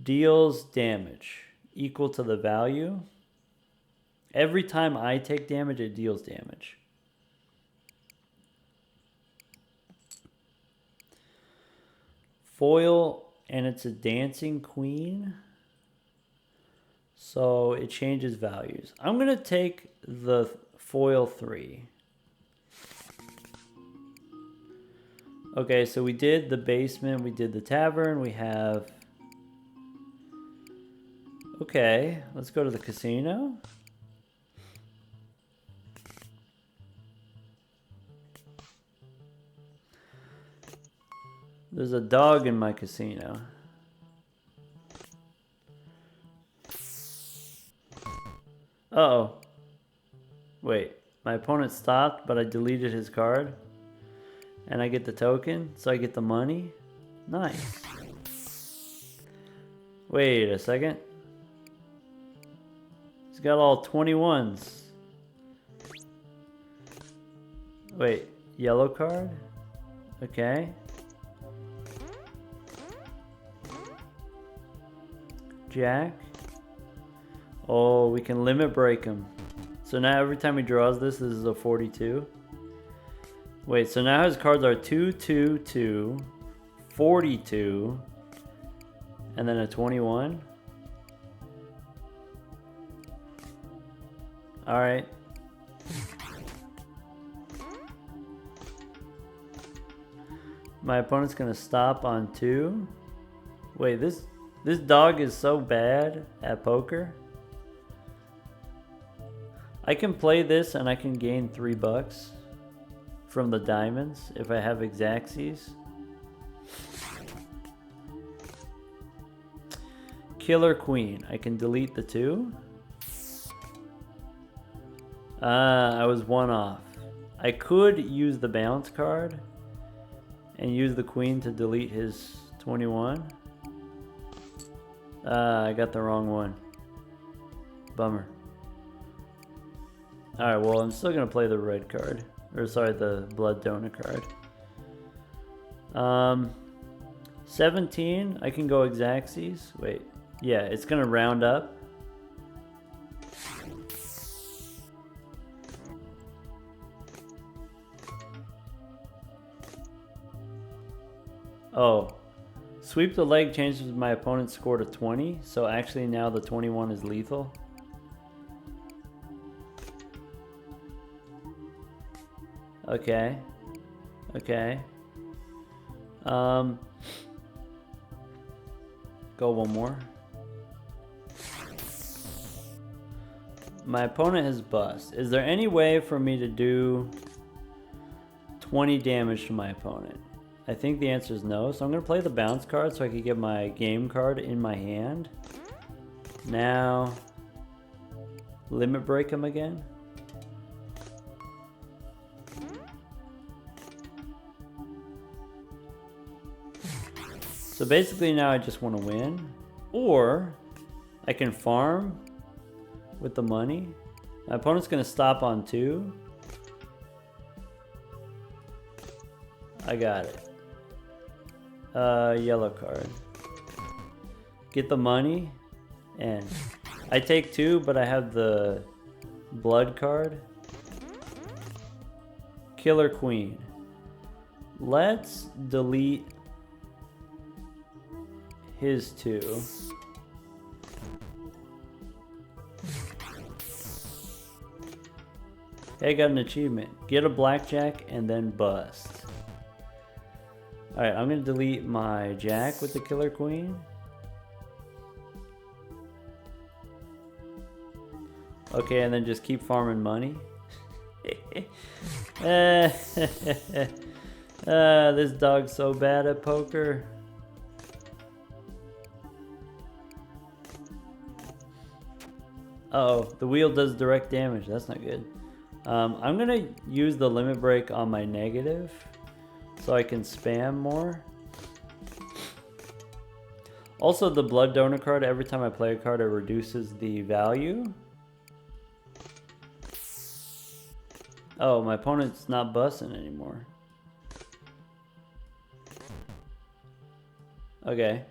Deals damage equal to the value. Every time I take damage, it deals damage. Foil, and it's a dancing queen. So it changes values. I'm going to take the foil 3. Okay, so we did the basement, we did the tavern, we have... Okay, let's go to the casino. There's a dog in my casino. Uh-oh. Wait, my opponent stopped, but I deleted his card. And I get the token, so I get the money. Nice. Wait a second. He's got all 21s. Wait, yellow card? Okay. Jack. Oh, we can limit break him. So now every time he draws this is a 42. Wait, so now his cards are 2, 2, 2, 42, and then a 21. Alright. My opponent's gonna stop on 2. Wait, this dog is so bad at poker. I can play this and I can gain $3 from the diamonds if I have Exacxies. Killer Queen. I can delete the 2. I was 1 off. I could use the bounce card and use the queen to delete his 21. I got the wrong one. Bummer. Alright, well, I'm still gonna play the red card. Or sorry, the blood donor card. 17, I can go Exacxies. Wait, yeah, it's gonna round up. Oh, sweep the leg changes my opponent's score to 20, so actually now the 21 is lethal. Okay. Okay. Go one more. My opponent has bust. Is there any way for me to do 20 damage to my opponent? I think the answer is no, so I'm going to play the bounce card so I can get my game card in my hand. Now, limit break him again. So basically now I just want to win, or I can farm with the money. My opponent's going to stop on 2. I got it. Yellow card. Get the money, and I take 2, but I have the blood card. Killer Queen. Let's delete his 2. Okay, I got an achievement. Get a blackjack and then bust. Alright, I'm gonna delete my jack with the Killer Queen. Okay, and then just keep farming money. This dog's so bad at poker. Uh-oh, the wheel does direct damage. That's not good. I'm gonna use the limit break on my negative so I can spam more. Also, the blood donor card, every time I play a card, it reduces the value. Oh, my opponent's not busting anymore. Okay.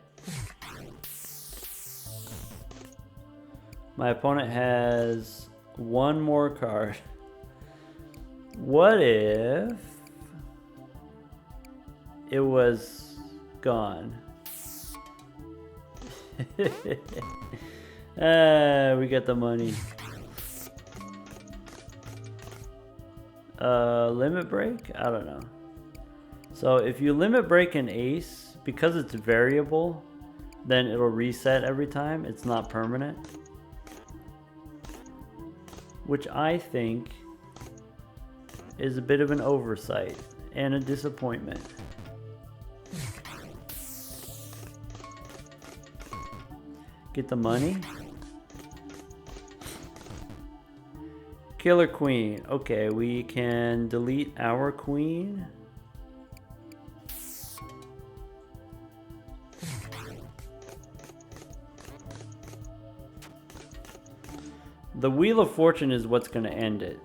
My opponent has 1 more card. What if it was gone? We got the money. Limit break? I don't know. So if you limit break an ace, because it's variable, then it'll reset every time. It's not permanent. Which I think is a bit of an oversight and a disappointment. Get the money. Killer queen. Okay, we can delete our queen. The Wheel of Fortune is what's going to end it.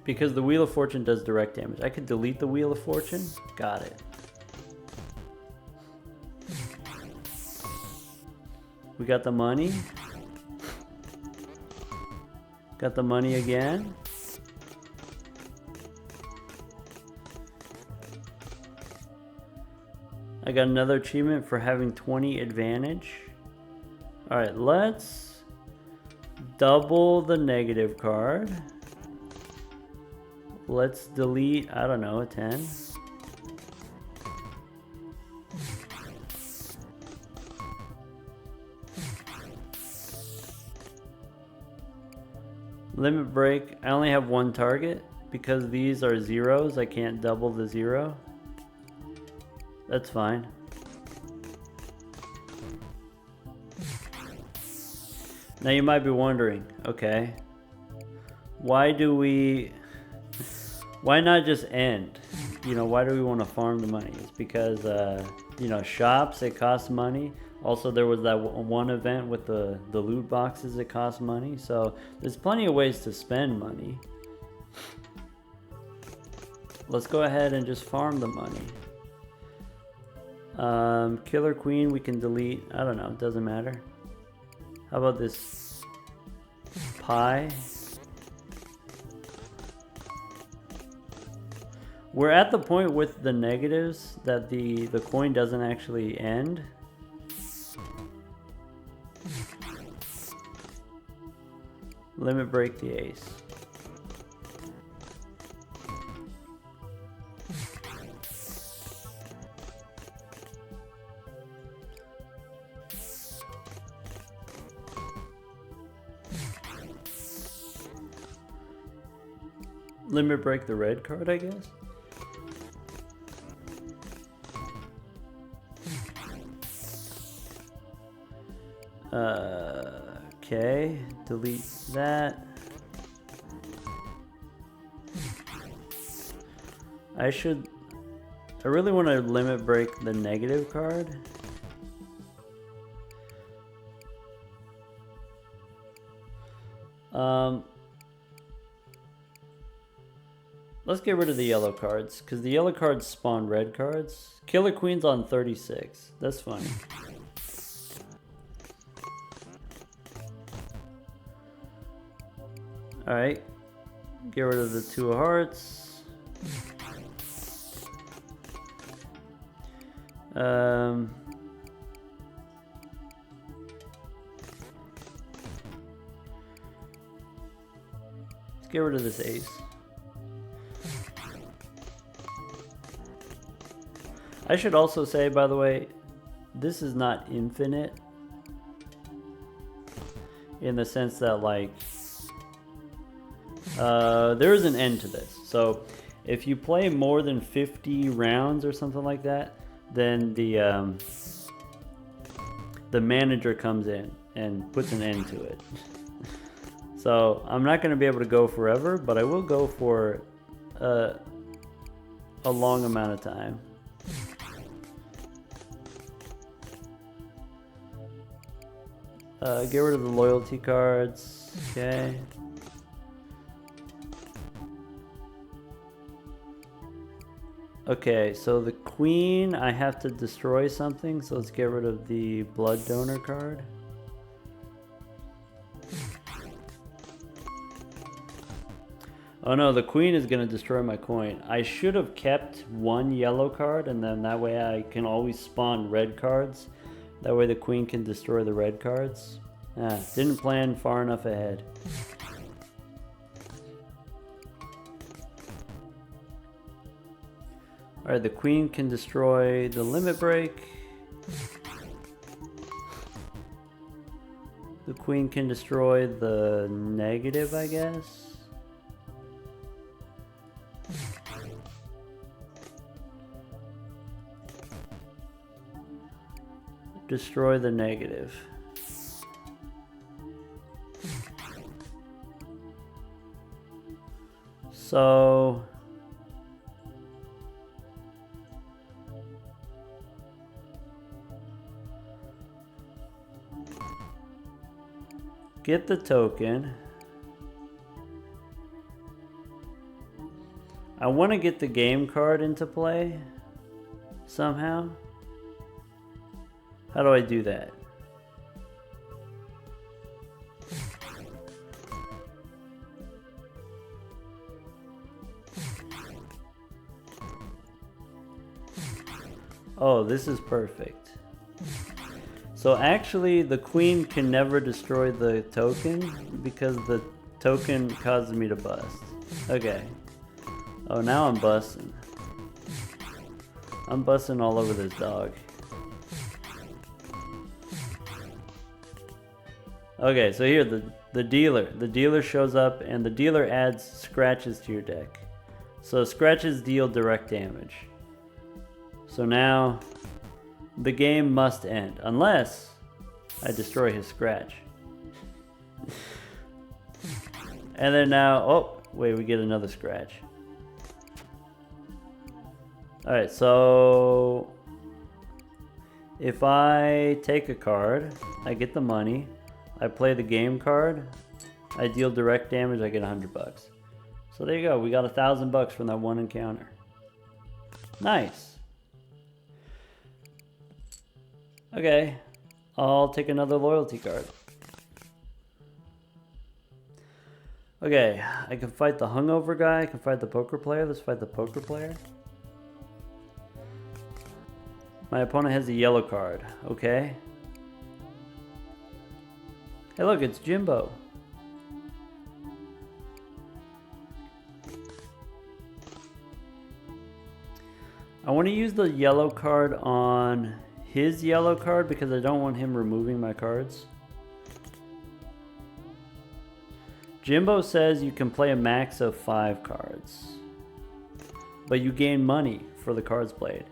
Because the Wheel of Fortune does direct damage. I could delete the Wheel of Fortune. Got it. We got the money. Got the money again. I got another achievement for having 20 advantage. Alright, let's double the negative card. Let's delete, I don't know, a 10. Limit break, I only have one target. Because these are zeros, I can't double the 0. That's fine. Now you might be wondering, okay, why not just end? You know, why do we want to farm the money? It's because, you know, shops, it costs money. Also, there was that one event with the loot boxes that cost money. So there's plenty of ways to spend money. Let's go ahead and just farm the money. Killer Queen we can delete. I don't know, it doesn't matter. How about this pie? We're at the point with the negatives that the coin doesn't actually end. Limit break the ace. Limit break the red card, I guess. Okay, delete that. I really want to limit break the negative card. Let's get rid of the yellow cards, because the yellow cards spawn red cards. Killer Queen's on 36. That's funny. Alright. Get rid of the 2 of hearts. Let's get rid of this ace. I should also say, by the way, this is not infinite. In the sense that, like, there is an end to this. So, if you play more than 50 rounds or something like that, then the manager comes in and puts an end to it. So, I'm not going to be able to go forever, but I will go for a long amount of time. Get rid of the loyalty cards. Okay. Okay, so the queen, I have to destroy something, so let's get rid of the blood donor card. Oh no, the queen is going to destroy my coin. I should have kept one yellow card, and then that way I can always spawn red cards. That way the queen can destroy the red cards. Didn't plan far enough ahead. Alright, the queen can destroy the limit break. The queen can destroy the negative, I guess. Destroy the negative. So get the token. I want to get the game card into play somehow. How do I do that? Oh, this is perfect. So actually the queen can never destroy the token because the token causes me to bust. Okay. Oh, now I'm busting. I'm busting all over this dog. Okay, so here the dealer shows up and the dealer adds scratches to your deck. So scratches deal direct damage. So now the game must end unless I destroy his scratch. And then now, oh wait, we get another scratch. Alright, so if I take a card, I get the money, I play the game card, I deal direct damage, I get $100. So there you go, we got $1,000 from that one encounter. Nice. Okay, I'll take another loyalty card. Okay, I can fight the hungover guy, I can fight the poker player. Let's fight the poker player. My opponent has a yellow card, okay. Hey look, it's Jimbo. I want to use the yellow card on his yellow card because I don't want him removing my cards. Jimbo says you can play a max of 5 cards, but you gain money for the cards played.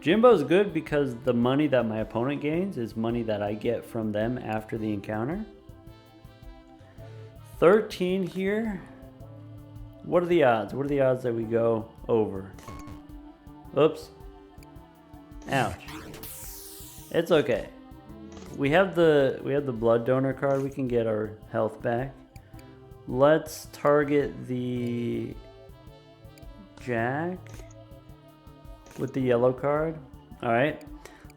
Jimbo's good because the money that my opponent gains is money that I get from them after the encounter. 13 here. What are the odds? What are the odds that we go over? Oops. Ouch. It's okay. We have the blood donor card. We can get our health back. Let's target the jack with the yellow card. All right.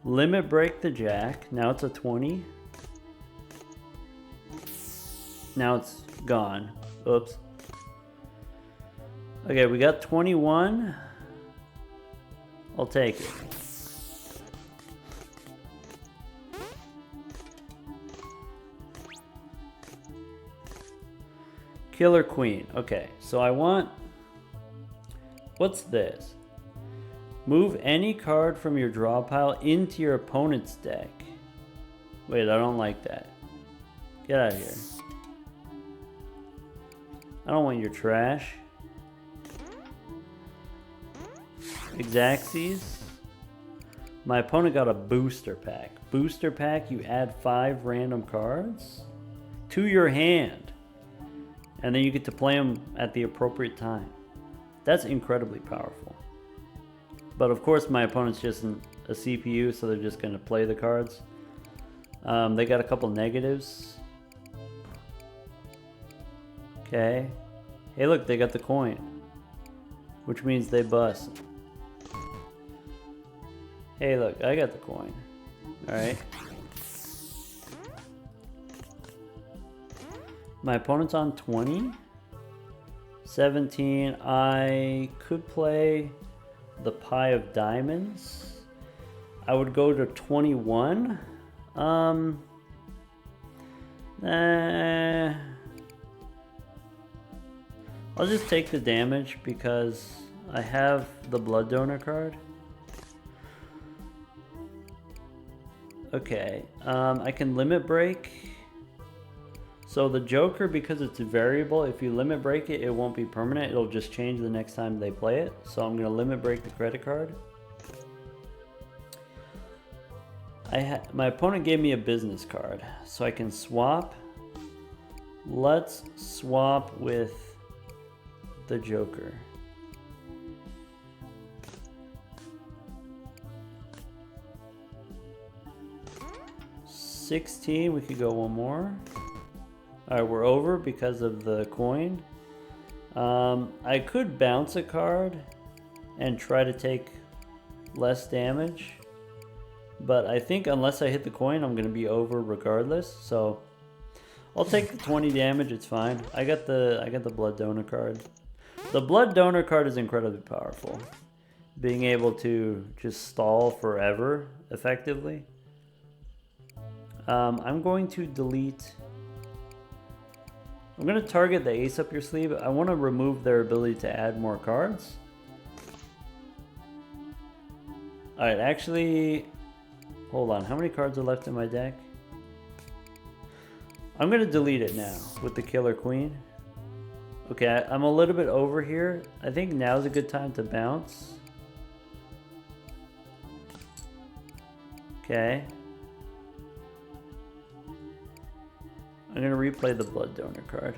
Limit break the jack. Now it's a 20. Now it's gone. Oops. Okay, we got 21. I'll take it. Killer Queen. Okay, so I want... What's this? Move any card from your draw pile into your opponent's deck. Wait, I don't like that. Get out of here. I don't want your trash. Exacxies. My opponent got a booster pack. Booster pack, you add 5 random cards to your hand. And then you get to play them at the appropriate time. That's incredibly powerful. But of course my opponent's just a CPU, so they're just going to play the cards. They got a couple negatives. Okay. Hey look, they got the coin. Which means they bust. Hey look, I got the coin. Alright. My opponent's on 20. 17. I could play the pie of diamonds. I would go to 21. I'll just take the damage because I have the blood donor card. Okay, I can limit break. So the Joker, because it's a variable, if you limit break it, it won't be permanent. It'll just change the next time they play it. So I'm going to limit break the credit card. My opponent gave me a business card, so I can swap. Let's swap with the Joker. $16, we could go one more. Alright, we're over because of the coin. I could bounce a card and try to take less damage. But I think unless I hit the coin, I'm going to be over regardless. So I'll take the 20 damage, it's fine. I got the blood donor card. The blood donor card is incredibly powerful. Being able to just stall forever, effectively. I'm going to delete... I'm going to target the ace up your sleeve. I want to remove their ability to add more cards. Alright, actually... Hold on, how many cards are left in my deck? I'm going to delete it now with the Killer Queen. Okay, I'm a little bit over here. I think now's a good time to bounce. Okay. I'm going to replay the blood donor card.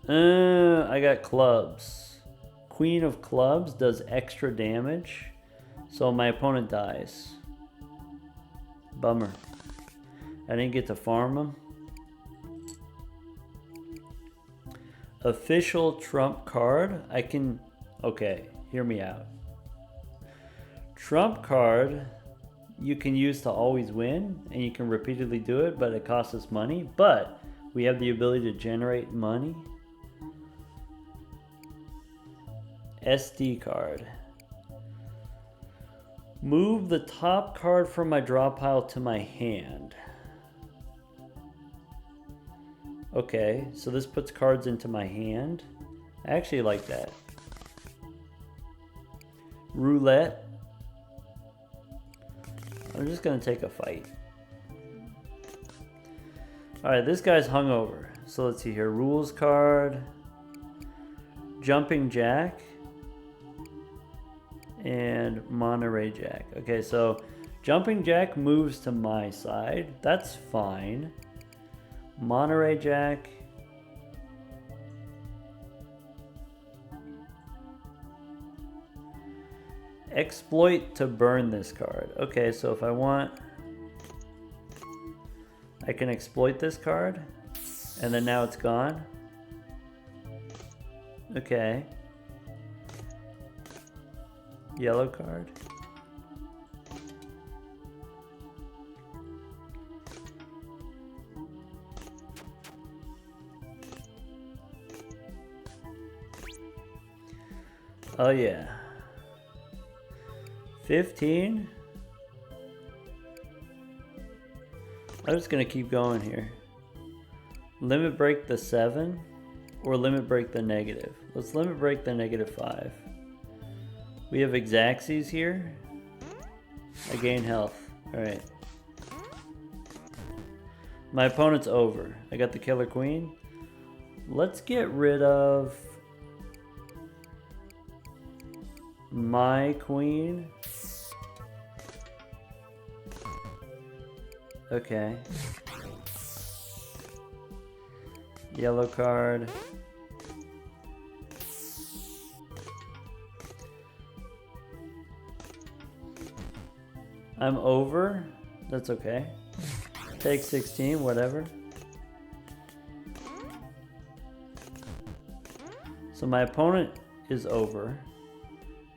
I got clubs. Queen of clubs does extra damage, so my opponent dies. Bummer. I didn't get to farm him. Official trump card. I can... Okay, hear me out. Trump card you can use to always win, and you can repeatedly do it, but it costs us money. But we have the ability to generate money. SD card. Move the top card from my draw pile to my hand. Okay, so this puts cards into my hand. I actually like that. Roulette. I'm just gonna take a fight. Alright, this guy's hungover. So let's see here. Rules card. Jumping Jack. And Monterey Jack. Okay, so Jumping Jack moves to my side. That's fine. Monterey Jack. Exploit to burn this card. Okay, so if I want, I can exploit this card, and then now it's gone. Okay. Yellow card. Oh yeah. 15. I'm just gonna keep going here. Limit break the 7 or limit break the negative. Let's limit break the -5. We have Exaxes here. I gain health. Alright. My opponent's over. I got the Killer Queen. Let's get rid of my queen. Okay. Yellow card. I'm over. That's okay. Take 16, whatever. So my opponent is over.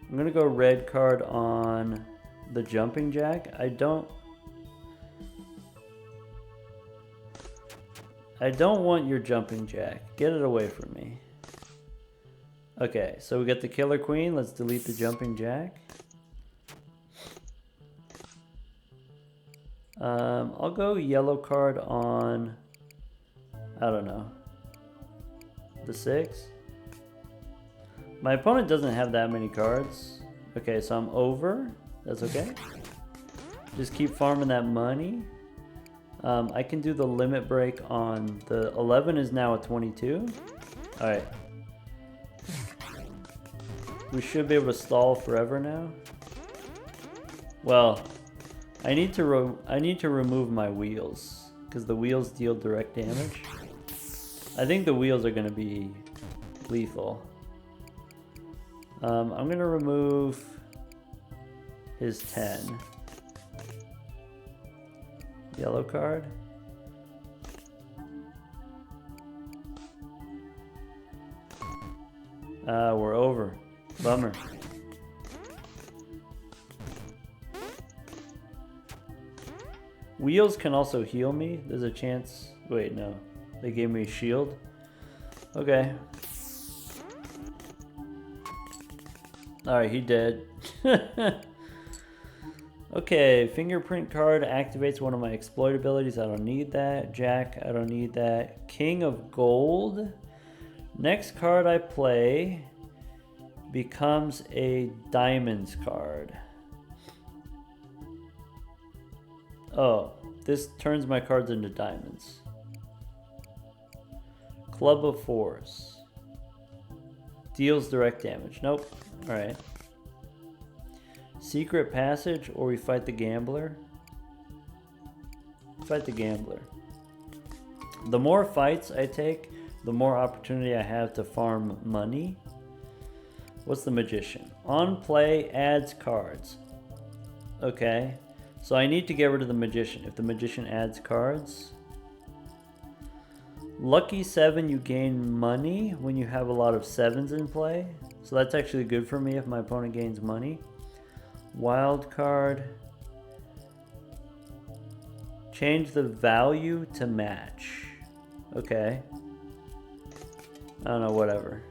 I'm gonna go red card on the Jumping Jack. I don't want your Jumping Jack. Get it away from me. Okay, so we got the Killer Queen. Let's delete the Jumping Jack. I'll go yellow card on, I don't know, the 6. My opponent doesn't have that many cards. Okay, so I'm over. That's okay. Just keep farming that money. I can do the limit break on the 11 is now a 22. All right. We should be able to stall forever now. Well, I need to remove my wheels because the wheels deal direct damage. I think the wheels are going to be lethal. I'm going to remove his 10. Yellow card. We're over. Bummer. Wheels can also heal me. There's a chance. Wait, no. They gave me a shield. Okay. Alright, he dead. Okay, fingerprint card activates one of my exploit abilities. I don't need that. Jack, I don't need that. King of Gold. Next card I play becomes a diamonds card. Oh, this turns my cards into diamonds. Club of Fours. Deals direct damage. Nope. Alright. Secret Passage, or we fight the Gambler. Fight the Gambler. The more fights I take, the more opportunity I have to farm money. What's the Magician? On play adds cards. Okay. So I need to get rid of the Magician. If the Magician adds cards. Lucky 7, you gain money when you have a lot of 7s in play. So that's actually good for me if my opponent gains money. Wild card. Change the value to match. Okay. I don't know, whatever.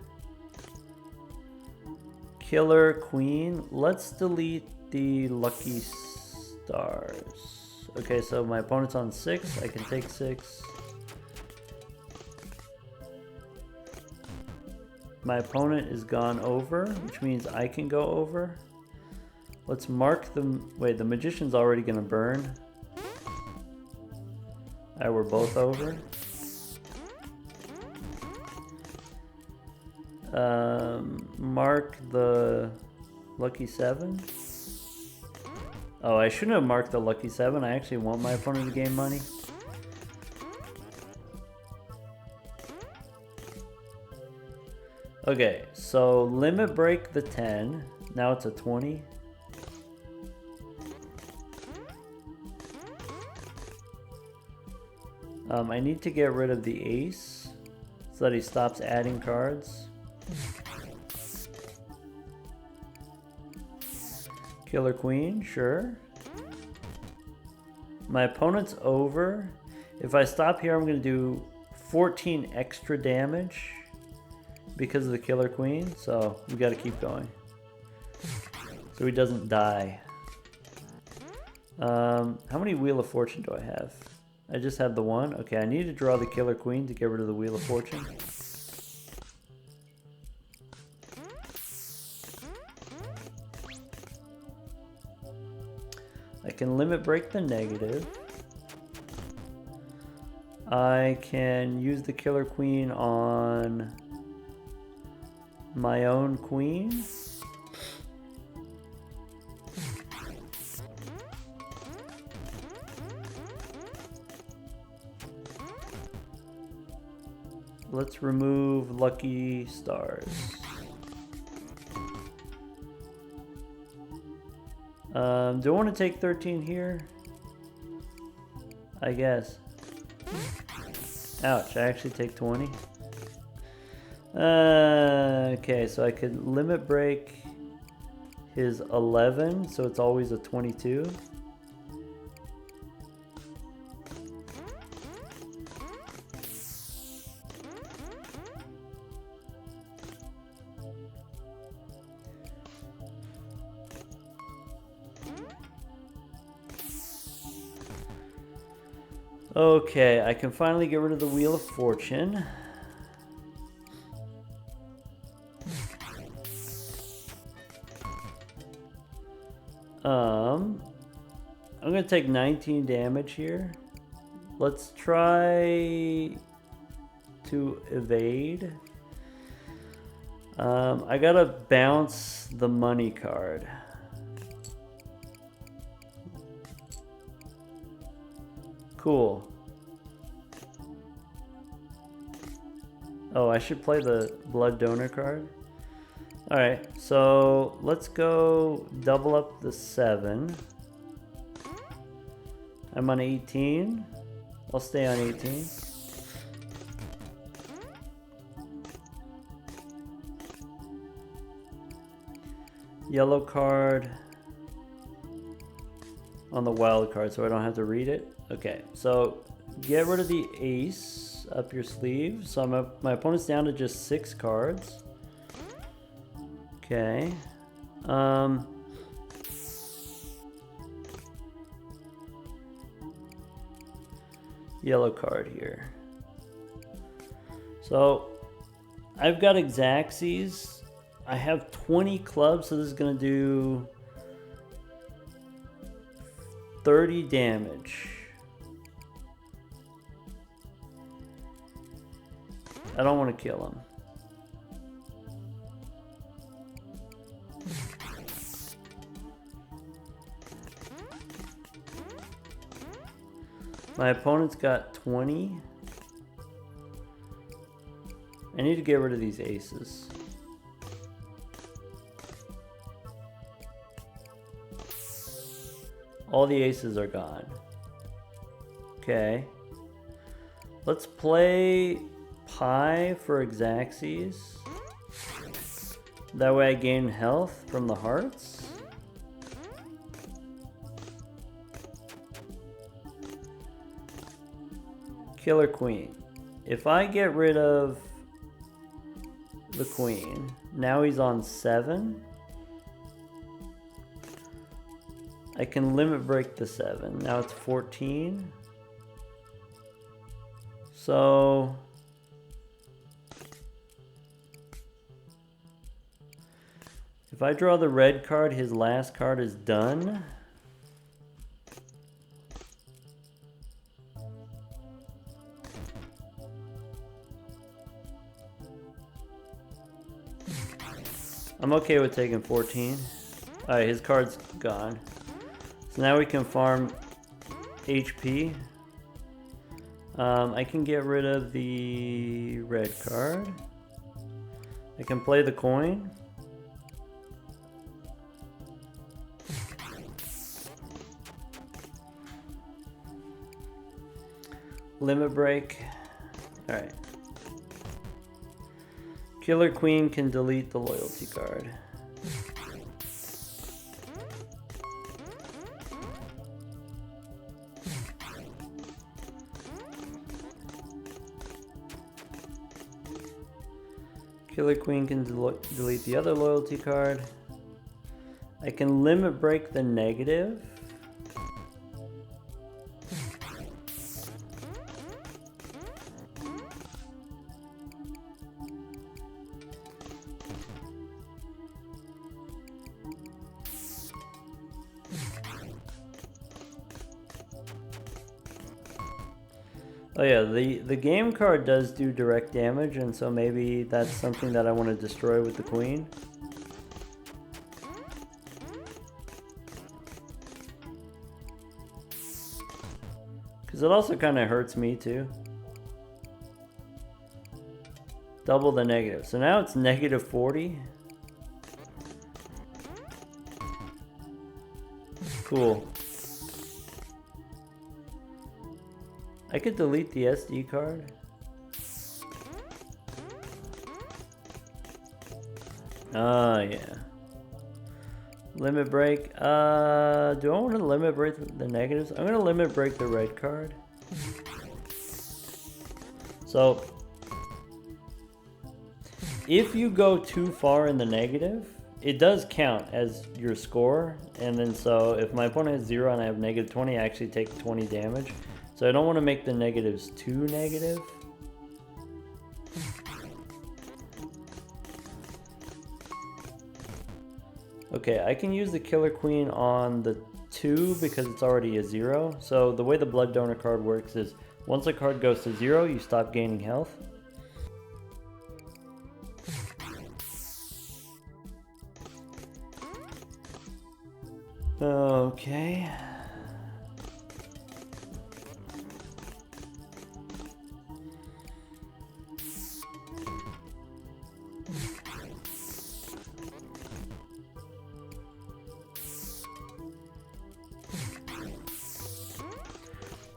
Killer Queen. Let's delete the lucky stars. Okay, so my opponent's on 6. I can take 6. My opponent is gone over, which means I can go over. Let's mark the... Wait, the Magician's already going to burn. Alright, we're both over. Mark the lucky 7. Oh, I shouldn't have marked the lucky 7. I actually want my opponent to gain money. Okay, so limit break the 10. Now it's a 20. I need to get rid of the ace so that he stops adding cards. Killer Queen, sure. My opponent's over. If I stop here, I'm going to do 14 extra damage because of the Killer Queen, so we got to keep going so he doesn't die. How many Wheel of Fortune do I have? I just have the 1. Okay, I need to draw the Killer Queen to get rid of the Wheel of Fortune. I can limit break the negative. I can use the Killer Queen on my own queen. Let's remove lucky stars. Do I want to take 13 here? I guess. Ouch, I actually take 20. Okay, so I could limit break his 11, so it's always a 22. Okay, I can finally get rid of the Wheel of Fortune. I'm gonna take 19 damage here. Let's try to evade. I gotta bounce the money card. Cool. Oh, I should play the blood donor card. Alright, so let's go double up the 7. I'm on 18. I'll stay on 18. Yellow card on the wild card so I don't have to read it. Okay, so get rid of the ace up your sleeve. So my opponent's down to just 6 cards. Okay. Yellow card here. So I've got Exacxies. I have 20 clubs, so this is gonna do 30 damage. I don't want to kill him. My opponent's got 20. I need to get rid of these aces. All the aces are gone. Okay. Let's play Pi for Exacxies. That way I gain health from the hearts. Killer Queen. If I get rid of the Queen, now he's on 7. I can limit break the 7. Now it's 14. So if I draw the red card, his last card is done. I'm okay with taking 14. Alright, his card's gone. So now we can farm HP. I can get rid of the red card. I can play the coin. Limit break. Alright. Killer Queen can delete the loyalty card. Killer Queen can delete the other loyalty card. I can limit break the negative. Oh yeah, the game card does do direct damage, and so maybe that's something that I want to destroy with the queen. Because it also kind of hurts me too. Double the negative. So now it's negative 40. Cool. I could delete the SD card. Oh, yeah. Limit break. Do I want to limit break the negatives? I'm going to limit break the red card. So, if you go too far in the negative, it does count as your score. And then so, if my opponent has 0 and I have negative 20, I actually take 20 damage. So So I don't want to make the negatives too negative. Okay, I can use the Killer Queen on the 2 because it's already a 0. So the way the Blood Donor card works is once a card goes to 0, you stop gaining health. Okay.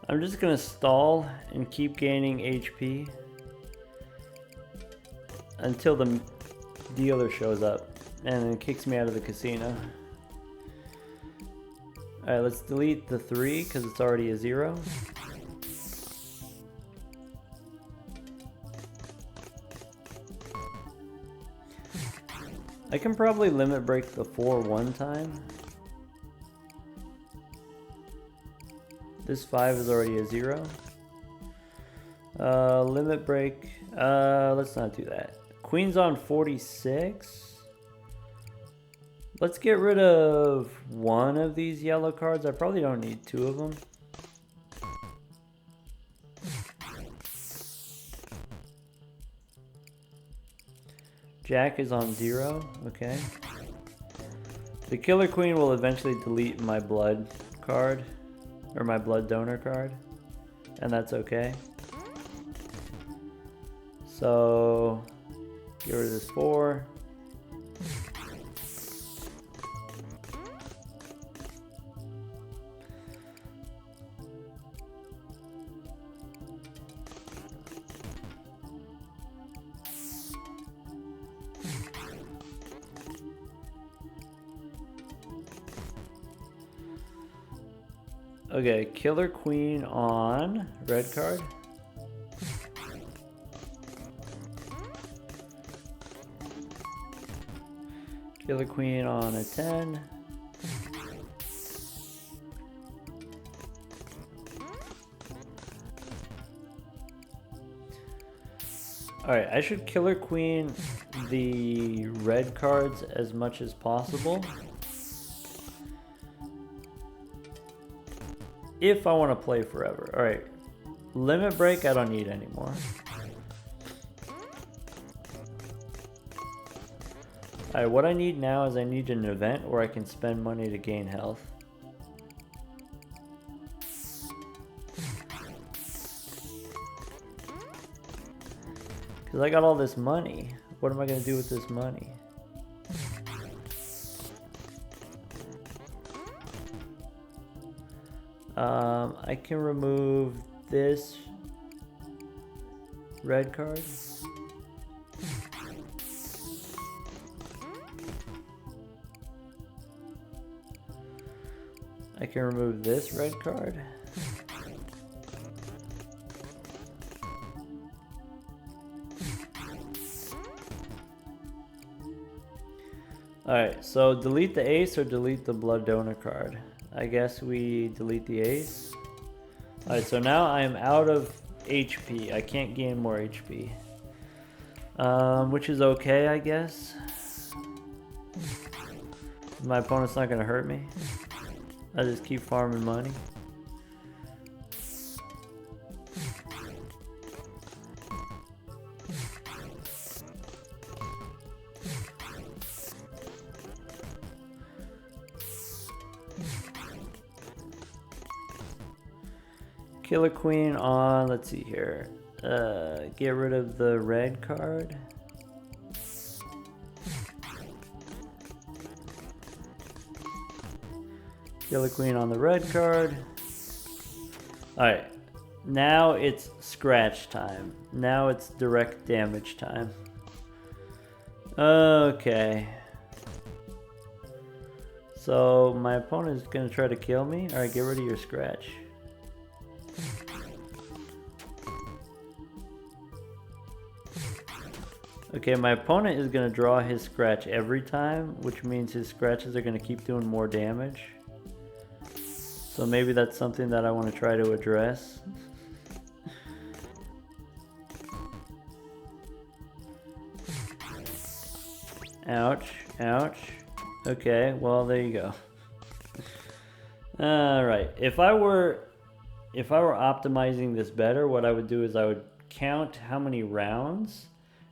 I'm just gonna stall and keep gaining HP until the dealer shows up and then kicks me out of the casino. Alright, let's delete the 3 because it's already a 0. I can probably limit break the 4 one time. This 5 is already a 0. Limit break, let's not do that. Queen's on 46. Let's get rid of one of these yellow cards. I probably don't need 2 of them. Jack is on 0, okay. The Killer Queen will eventually delete my blood card, or my Blood Donor card, and that's okay. So, get rid of this 4. Okay, Killer Queen on red card. Killer Queen on a 10. Alright, I should Killer Queen the red cards as much as possible. If I want to play forever. Alright, limit break I don't need anymore. Alright, what I need now is I need an event where I can spend money to gain health. Because I got all this money. What am I going to do with this money? I can remove this red card. I can remove this red card. Alright, so delete the ace or delete the Blood Donor card. I guess we delete the ace. Alright, so now I am out of HP. I can't gain more HP. Which is okay, I guess. My opponent's not going to hurt me. I just keep farming money. Killer Queen on, let's see here. Get rid of the red card. Killer Queen on the red card. Alright, now it's scratch time. Now it's direct damage time. Okay. So my opponent is going to try to kill me. Alright, get rid of your scratch. Okay, my opponent is going to draw his scratch every time, which means his scratches are going to keep doing more damage. So maybe that's something that I want to try to address. Ouch, ouch. Okay, well there you go. Alright, if I were optimizing this better, what I would do is I would count how many rounds,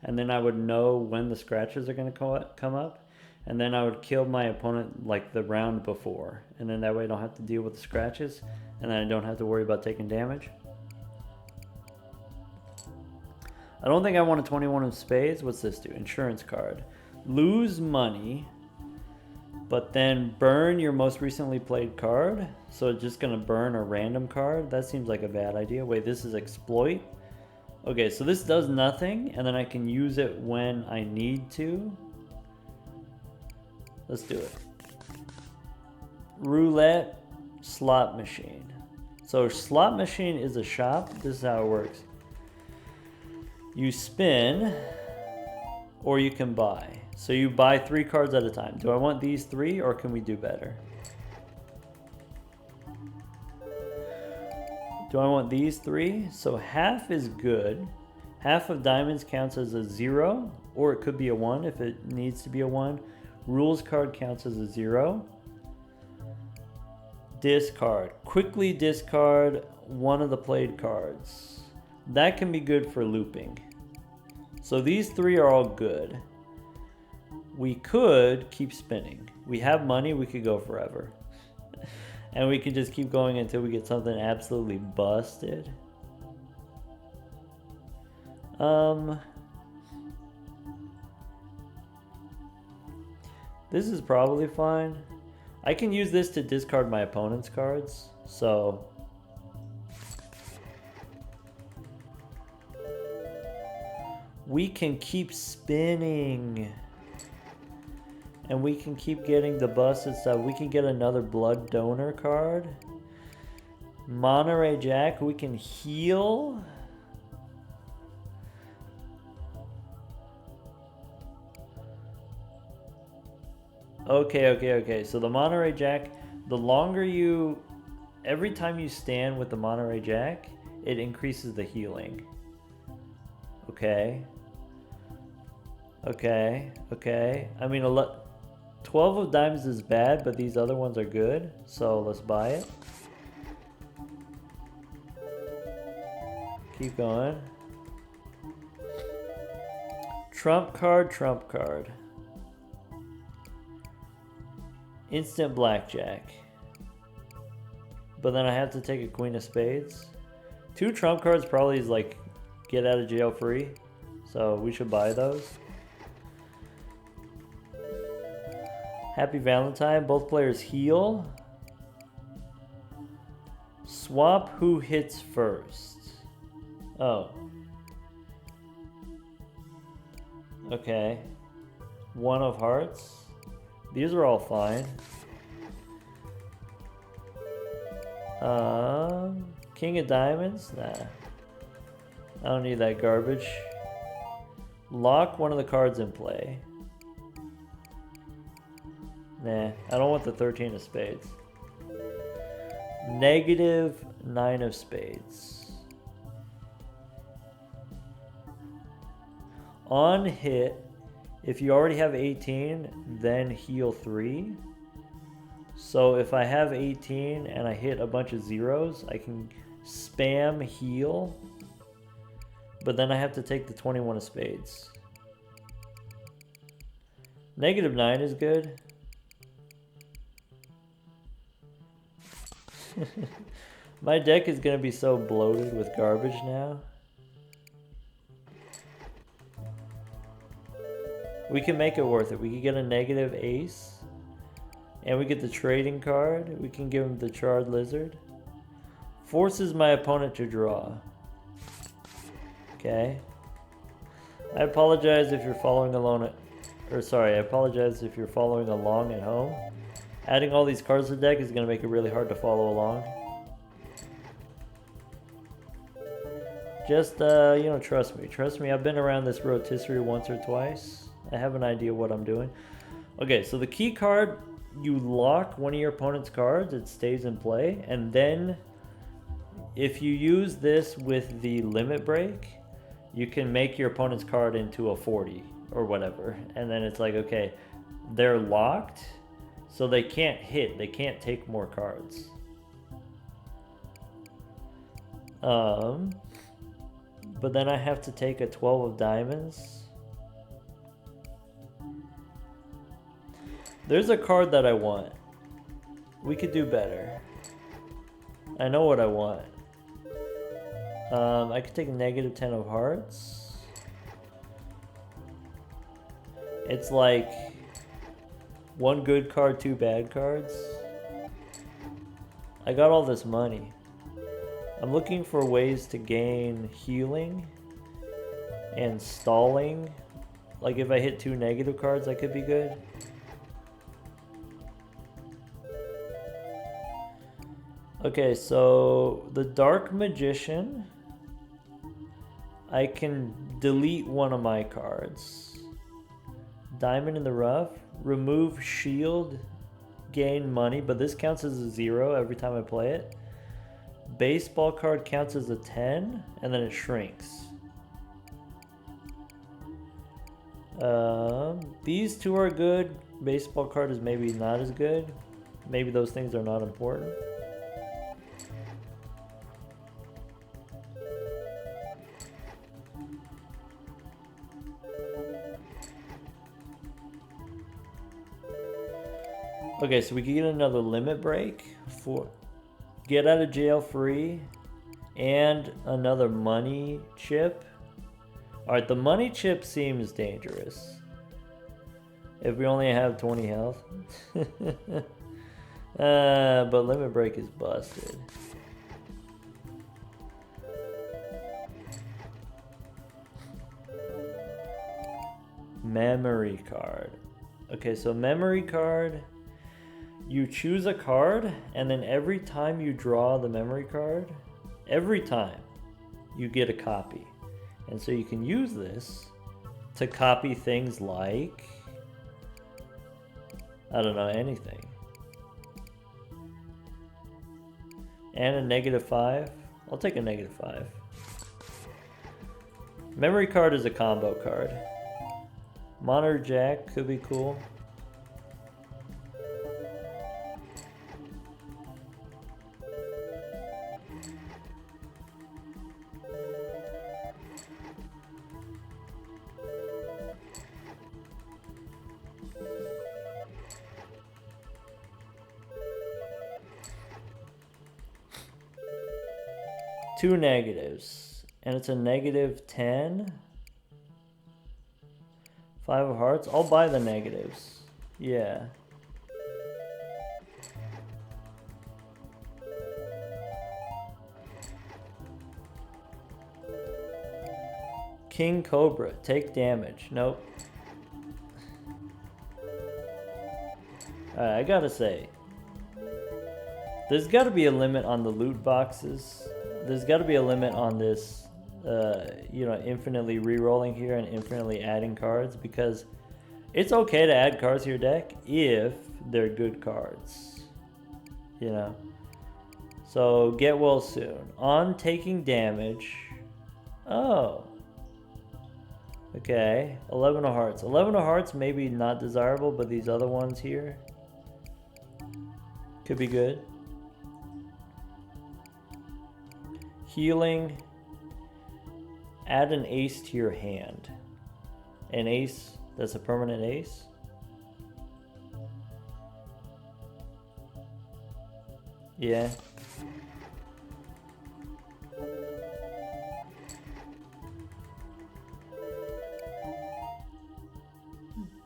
and then I would know when the scratches are going to come up, and then I would kill my opponent like the round before, and then that way I don't have to deal with the scratches, and then I don't have to worry about taking damage. I don't think I want a 21 of spades. What's this do? Insurance card. Lose money, but then burn your most recently played card. So it's just gonna burn a random card. That seems like a bad idea. Wait, this is exploit. Okay, so this does nothing, and then I can use it when I need to. Let's do it. Roulette slot machine. So slot machine is a shop. This is how it works. You spin, or you can buy. So you buy 3 cards at a time. Do I want these 3, or can we do better? Do I want these 3? So half is good. Half of diamonds counts as a 0, or it could be a 1 if it needs to be a 1. Rules card counts as a 0. Discard. Quickly discard one of the played cards. That can be good for looping. So these 3 are all good. We could keep spinning. We have money, we could go forever. And we can just keep going until we get something absolutely busted. This is probably fine. I can use this to discard my opponent's cards, so... we can keep spinning. And we can keep getting the busted stuff. We can get another blood donor card. Monterey Jack, we can heal. Okay. So the Monterey Jack, the longer you... every time you stand with the Monterey Jack, it increases the healing. Okay. I mean, 12 of diamonds is bad, but these other ones are good. So let's buy it. Keep going. Trump card. Instant blackjack. But then I have to take a queen of spades. 2 trump cards probably is like get out of jail free. So we should buy those. Happy Valentine. Both players heal. Swap who hits first. Oh. Okay. 1 of hearts. These are all fine. King of diamonds? Nah. I don't need that garbage. Lock one of the cards in play. Nah, I don't want the 13 of spades. Negative 9 of spades. On hit, if you already have 18, then heal 3. So if I have 18 and I hit a bunch of zeros, I can spam heal. But then I have to take the 21 of spades. Negative 9 is good. My deck is going to be so bloated with garbage now. We can make it worth it. We can get a negative ace. And we get the trading card. We can give him the charred lizard. Forces my opponent to draw. Okay. I apologize if you're following along I apologize if you're following along at home. Adding all these cards to the deck is going to make it really hard to follow along. Just, trust me. Trust me, I've been around this rotisserie once or twice. I have an idea what I'm doing. Okay, so the key card you lock one of your opponent's cards, it stays in play, and then if you use this with the limit break, you can make your opponent's card into a 40 or whatever, and then it's like, okay, they're locked, so they can't hit, they can't take more cards. But then I have to take a 12 of diamonds. There's a card that I want. We could do better. I know what I want. I could take a negative 10 of hearts. It's like one good card, two bad cards. I got all this money. I'm looking for ways to gain healing and stalling. Like if I hit two negative cards, that could be good. Okay, so the Dark Magician, I can delete one of my cards. Diamond in the Rough, remove shield, gain money, but this counts as a 0 every time I play it. Baseball card counts as a 10, and then it shrinks. These two are good. Baseball card is maybe not as good. Maybe those things are not important. Okay, so we can get another limit break for get out of jail free and another money chip. Alright, the money chip seems dangerous. If we only have 20 health. But limit break is busted. Memory card. Okay, so memory card. You choose a card, and then every time you draw the memory card, every time you get a copy. And so you can use this to copy things like, I don't know, anything. And a -5. I'll take a -5. Memory card is a combo card. Monitor Jack could be cool. Two negatives, and it's a -10. 5 of hearts. I'll buy the negatives. Yeah. King Cobra, take damage. Nope. Alright, I gotta say, there's gotta be a limit on the loot boxes. There's gotta be a limit on this, you know, infinitely re-rolling here and infinitely adding cards, because it's okay to add cards to your deck if they're good cards, you know. So get well soon. On taking damage. Oh. Okay, 11 of hearts. 11 of hearts maybe not desirable, but these other ones here could be good. Healing. Add an ace to your hand. An ace that's a permanent ace. Yeah.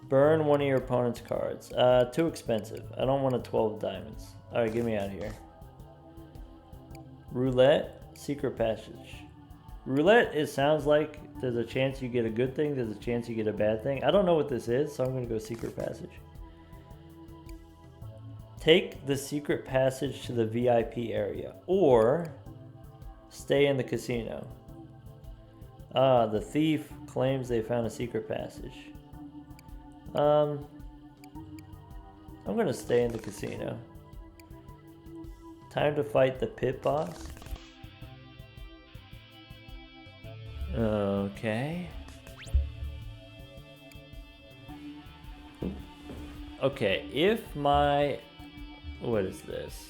Burn one of your opponent's cards. Too expensive. I don't want a 12 diamonds. Alright, get me out of here. Roulette. Secret passage. Roulette, it sounds like there's a chance you get a good thing, there's a chance you get a bad thing. I don't know what this is, so I'm going to go secret passage. Take the secret passage to the VIP area, or stay in the casino. The thief claims they found a secret passage. I'm gonna stay in the casino. Time to fight the pit boss. Okay. Okay, if my... What is this?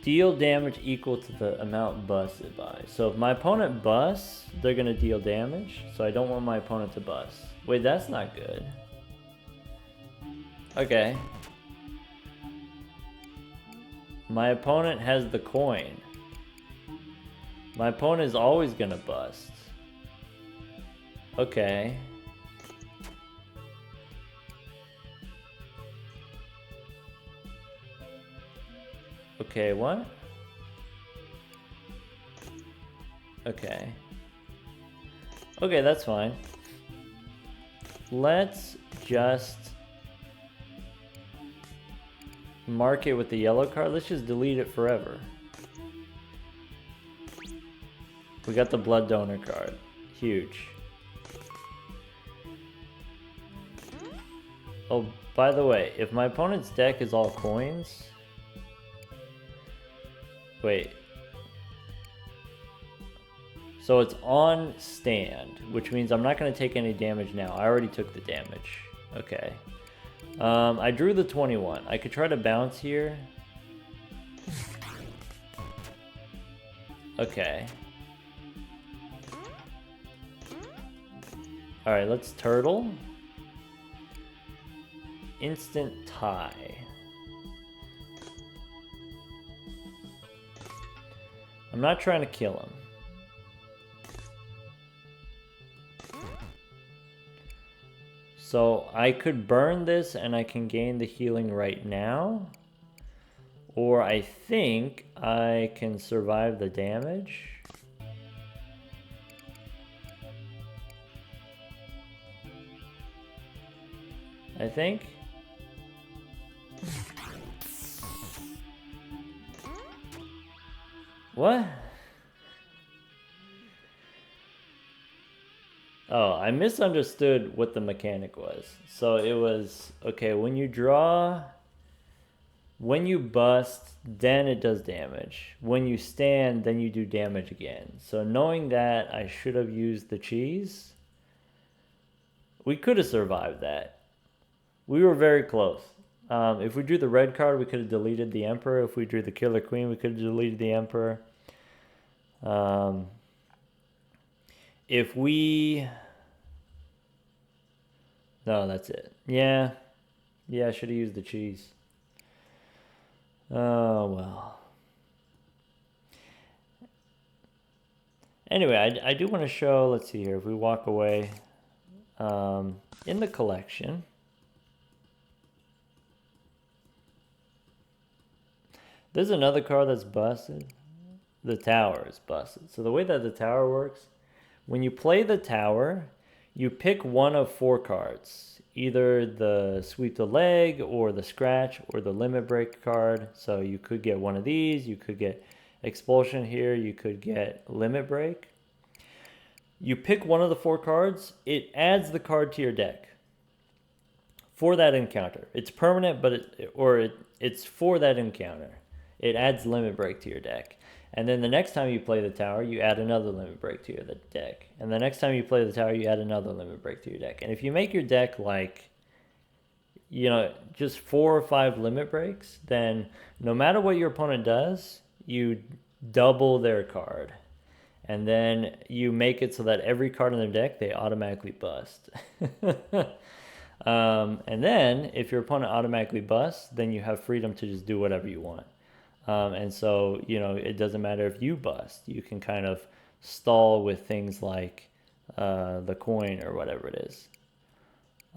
Deal damage equal to the amount busted by. So if my opponent busts, they're gonna deal damage. So I don't want my opponent to bust. Wait, that's not good. Okay. My opponent has the coin. My opponent is always gonna bust. Okay. Okay, what? Okay. Okay, that's fine. Let's just mark it with the yellow card. Let's just delete it forever. We got the blood donor card. Huge. Oh, by the way, if my opponent's deck is all coins... Wait. So it's on stand, which means I'm not going to take any damage now. I already took the damage. Okay. I drew the 21. I could try to bounce here. Okay. Alright, let's turtle. Instant tie. I'm not trying to kill him. So I could burn this and I can gain the healing right now. Or I think I can survive the damage. I think. What? Oh, I misunderstood what the mechanic was. So it was, okay, when you draw, when you bust, then it does damage. When you stand, then you do damage again. So knowing that, I should have used the cheese. We could have survived that. We were very close. If we drew the red card, we could have deleted the Emperor. If we drew the Killer Queen, we could have deleted the Emperor. If we... No, that's it. Yeah. Yeah, I should have used the cheese. Oh, well. Anyway, I do want to show, let's see here, if we walk away, in the collection... There's another card that's busted. The tower is busted. So the way that the tower works, when you play the tower, you pick one of 4 cards. Either the sweep the leg, or the scratch, or the limit break card. So you could get one of these. You could get expulsion here. You could get limit break. You pick one of the 4 cards. It adds the card to your deck for that encounter. It's permanent, but it's for that encounter. It adds limit break to your deck. And then the next time you play the tower, you add another limit break to your deck. And the next time you play the tower, you add another limit break to your deck. And if you make your deck like, you know, just 4 or 5 limit breaks, then no matter what your opponent does, you double their card. And then you make it so that every card in their deck, they automatically bust. And then if your opponent automatically busts, then you have freedom to just do whatever you want. And so, you know, it doesn't matter if you bust. You can kind of stall with things like the coin or whatever it is.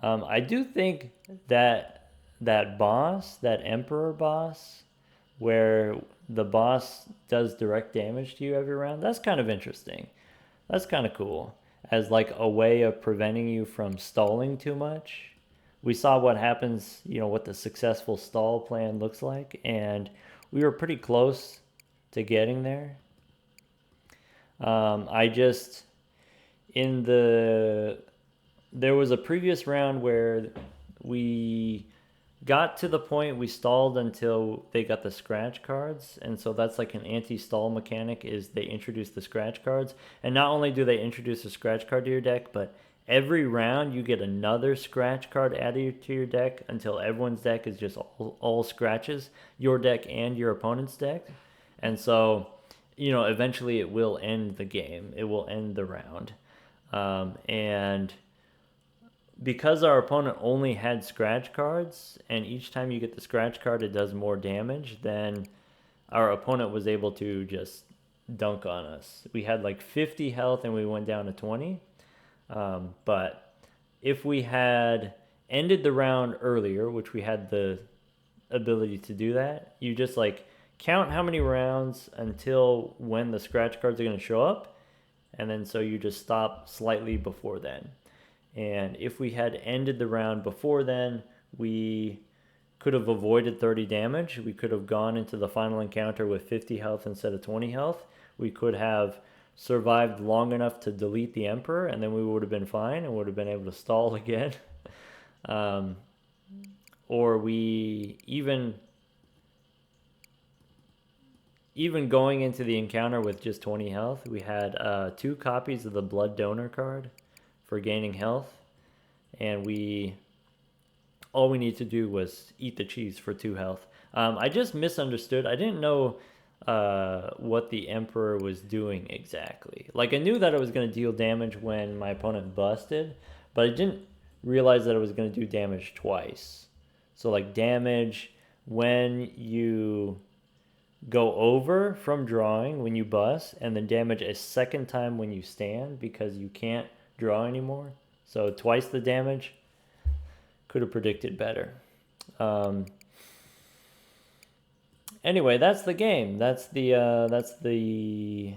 I do think that boss, that Emperor boss, where the boss does direct damage to you every round, that's kind of interesting. That's kind of cool. As like a way of preventing you from stalling too much. We saw what happens, you know, what the successful stall plan looks like, and we were pretty close to getting there. There was a previous round where we got to the point we stalled until they got the scratch cards, and so that's like an anti-stall mechanic, is they introduce the scratch cards. And not only do they introduce a scratch card to your deck, but every round you get another scratch card added to your deck until everyone's deck is just all scratches, your deck and your opponent's deck. And so, you know, eventually it will end the game, it will end the round. And because our opponent only had scratch cards, and each time you get the scratch card it does more damage, then our opponent was able to just dunk on us. We had like 50 health and we went down to 20. But if we had ended the round earlier, which we had the ability to do that, you just like count how many rounds until when the scratch cards are going to show up, and then so you just stop slightly before then. And if we had ended the round before then, we could have avoided 30 damage. We could have gone into the final encounter with 50 health instead of 20 health. We could have survived long enough to delete the Emperor, and then we would have been fine and would have been able to stall again. Or we even going into the encounter with just 20 health, we had 2 copies of the Blood Donor card for gaining health, and all we need to do was eat the cheese for 2 health. I just misunderstood. I didn't know what the Emperor was doing exactly. Like, I knew that it was going to deal damage when my opponent busted, but I didn't realize that it was going to do damage twice. So like damage when you go over from drawing when you bust, and then damage a second time when you stand because you can't draw anymore. So twice the damage. Could have predicted better. Anyway, that's the game. That's the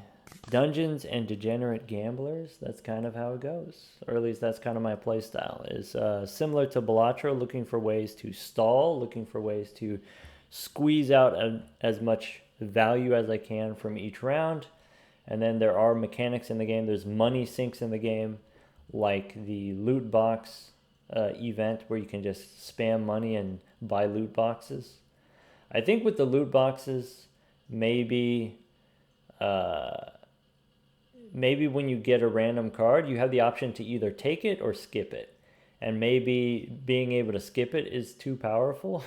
Dungeons and Degenerate Gamblers. That's kind of how it goes, or at least that's kind of my play style. Is similar to Balatro, looking for ways to stall, looking for ways to squeeze out as much value as I can from each round. And then there are mechanics in the game. There's money sinks in the game, like the loot box event where you can just spam money and buy loot boxes. I think with the loot boxes, maybe when you get a random card, you have the option to either take it or skip it. And maybe being able to skip it is too powerful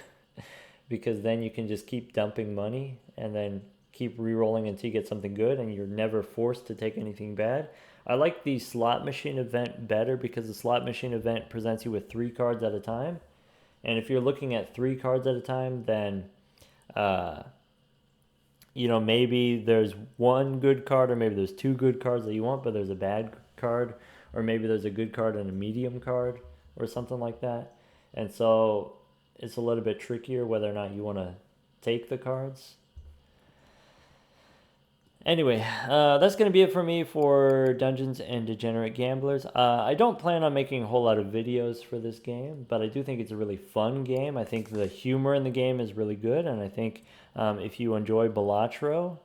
because then you can just keep dumping money and then keep re-rolling until you get something good, and you're never forced to take anything bad. I like the slot machine event better because the slot machine event presents you with 3 cards at a time. And if you're looking at 3 cards at a time, then you know, maybe there's 1 good card, or maybe there's 2 good cards that you want, but there's a bad card, or maybe there's a good card and a medium card, or something like that. And so it's a little bit trickier whether or not you want to take the cards. Anyway, that's going to be it for me for Dungeons and Degenerate Gamblers. I don't plan on making a whole lot of videos for this game, but I do think it's a really fun game. I think the humor in the game is really good, and I think if you enjoy Balatro,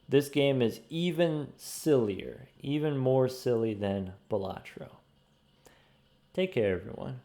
this game is even sillier, even more silly than Balatro. Take care, everyone.